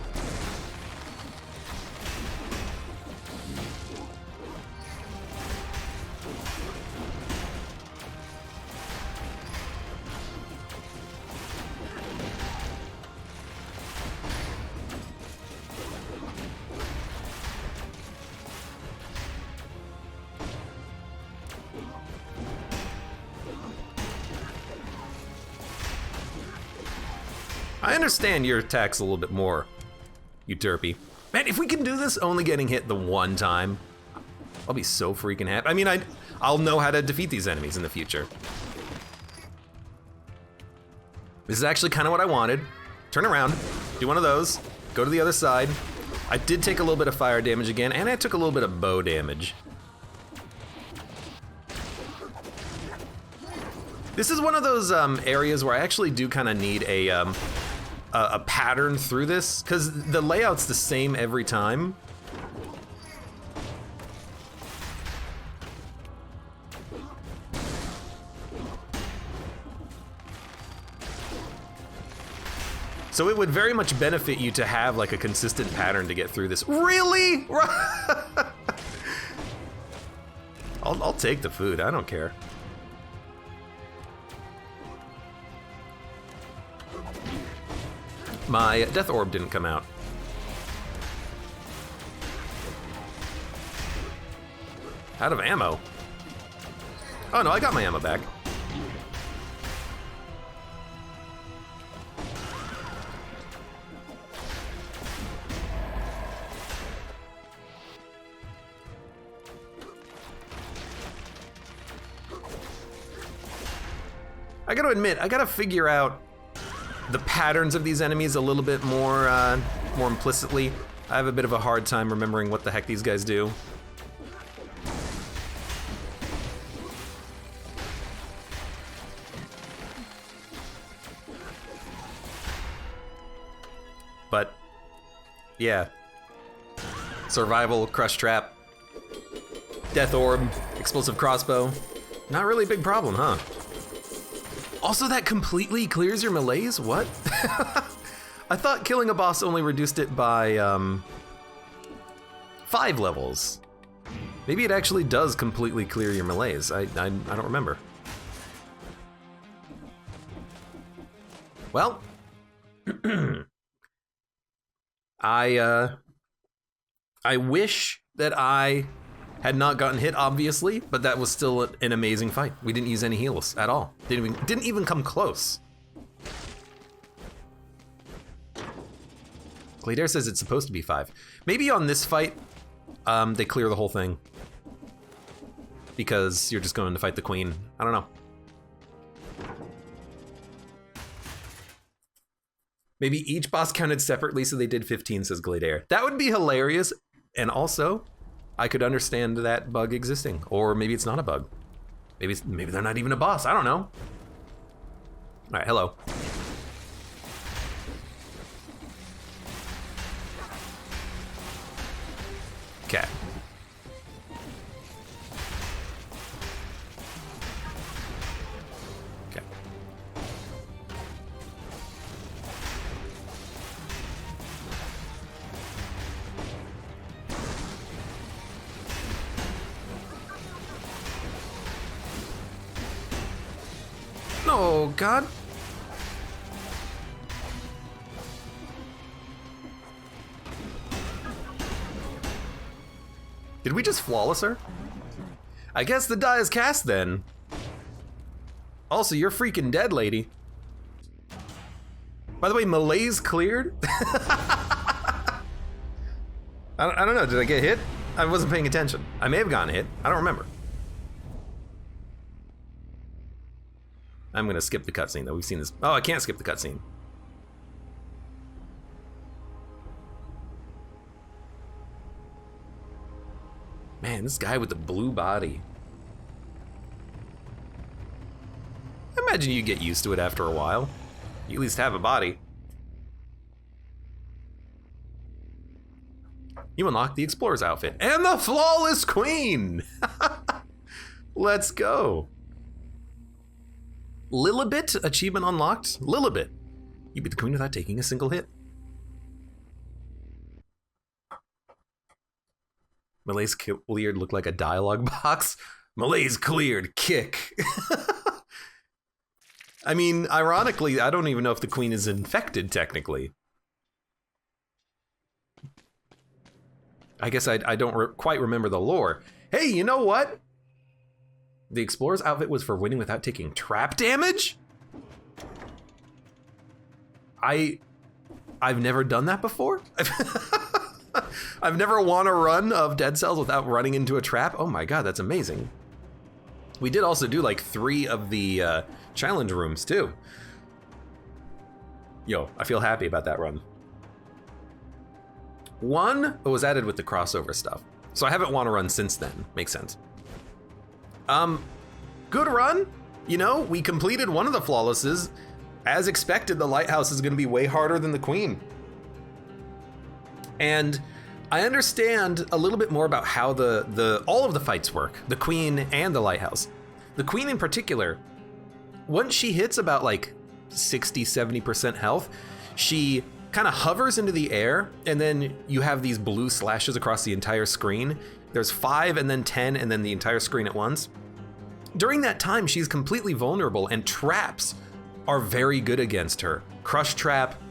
I understand your attack's a little bit more, you derpy. Man, if we can do this only getting hit the 1 time, I'll be so freaking happy. I mean, I'll know how to defeat these enemies in the future. This is actually kind of what I wanted. Turn around, do one of those, go to the other side. I did take a little bit of fire damage again, and I took a little bit of bow damage. This is one of those areas where I actually do kind of need a pattern through this, because the layout's the same every time. So it would very much benefit you to have like a consistent pattern to get through this. Really? I'll take the food, I don't care. My death orb didn't come out. Out of ammo. Oh no, I got my ammo back. I gotta admit, I gotta figure out the patterns of these enemies a little bit more implicitly. I have a bit of a hard time remembering what the heck these guys do. But, yeah. Survival, crush trap, death orb, explosive crossbow. Not really a big problem, huh? Also, that completely clears your malaise? What? I thought killing a boss only reduced it by 5 levels. Maybe it actually does completely clear your malaise. I don't remember. Well, I wish that I had not gotten hit, obviously, but that was still an amazing fight. We didn't use any heals at all. Didn't even come close. Claydair says it's supposed to be 5. Maybe on this fight, they clear the whole thing. Because you're just going to fight the queen. I don't know. Maybe each boss counted separately, so they did 15, says Gladeair. That would be hilarious, and also, I could understand that bug existing. Or maybe it's not a bug. Maybe they're not even a boss, I don't know. All right, hello. Okay. Oh, God. Did we just flawless her? I guess the die is cast then. Also, you're freaking dead, lady. By the way, malaise cleared? I don't know, did I get hit? I wasn't paying attention. I may have gotten hit, I don't remember. I'm gonna skip the cutscene though, we've seen this. Oh, I can't skip the cutscene. Man, this guy with the blue body. I imagine you get used to it after a while. You at least have a body. You unlock the Explorer's outfit and the Flawless Queen! Let's go. Lilibit achievement unlocked. Lilibit. You beat the queen without taking a single hit. Malaise cleared looked like a dialogue box. Malaise cleared, kick. I mean, ironically, I don't even know if the queen is infected technically. I guess I don't quite remember the lore. Hey, you know what? The Explorer's outfit was for winning without taking trap damage? I've never done that before. I've never won a run of Dead Cells without running into a trap. Oh my God, that's amazing. We did also do like 3 of the challenge rooms too. Yo, I feel happy about that run. 1 was added with the crossover stuff. So I haven't won a run since then, makes sense. Good run. You know, we completed one of the flawlesses. As expected, the Lighthouse is gonna be way harder than the Queen. And I understand a little bit more about how all of the fights work, the Queen and the Lighthouse. The Queen in particular, once she hits about like 60-70% health, she kind of hovers into the air, and then you have these blue slashes across the entire screen. There's 5 and then 10 and then the entire screen at once. During that time, she's completely vulnerable, and traps are very good against her. Crush trap,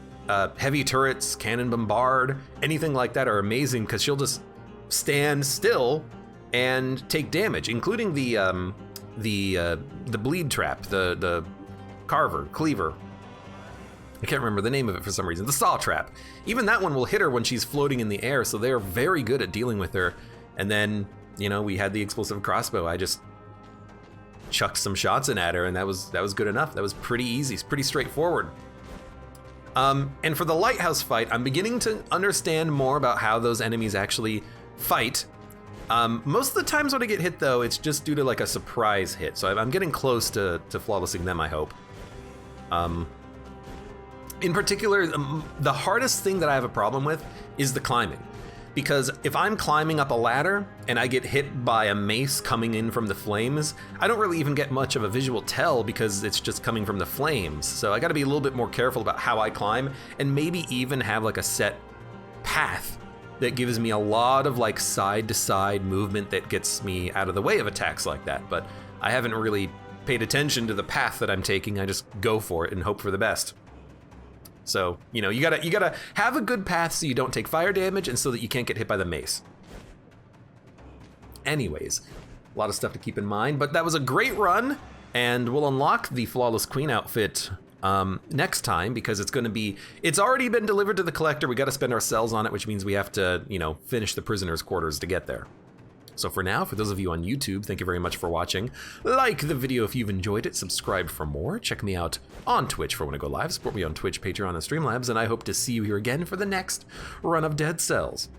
heavy turrets, cannon bombard, anything like that are amazing because she'll just stand still and take damage, including the bleed trap, the cleaver. I can't remember the name of it for some reason. The saw trap. Even that one will hit her when she's floating in the air, so they're very good at dealing with her. And then, you know, we had the explosive crossbow. chucked some shots in at her, and that was good enough. That was pretty easy, pretty straightforward. And for the Lighthouse fight, I'm beginning to understand more about how those enemies actually fight. Most of the times when I get hit, though, it's just due to like a surprise hit. So I'm getting close to flawlessing them, I hope. In particular, the hardest thing that I have a problem with is the climbing. Because if I'm climbing up a ladder and I get hit by a mace coming in from the flames, I don't really even get much of a visual tell because it's just coming from the flames. So I gotta be a little bit more careful about how I climb, and maybe even have like a set path that gives me a lot of like side to side movement that gets me out of the way of attacks like that. But I haven't really paid attention to the path that I'm taking. I just go for it and hope for the best. So, you know, you gotta have a good path so you don't take fire damage and so that you can't get hit by the mace. Anyways, a lot of stuff to keep in mind, but that was a great run, and we'll unlock the Flawless Queen outfit next time, because it's already been delivered to the collector. We gotta spend our cells on it, which means we have to, you know, finish the prisoner's quarters to get there. So for now, for those of you on YouTube, thank you very much for watching. Like the video if you've enjoyed it, subscribe for more, check me out on Twitch for when I go live, support me on Twitch, Patreon, and Streamlabs, and I hope to see you here again for the next run of Dead Cells.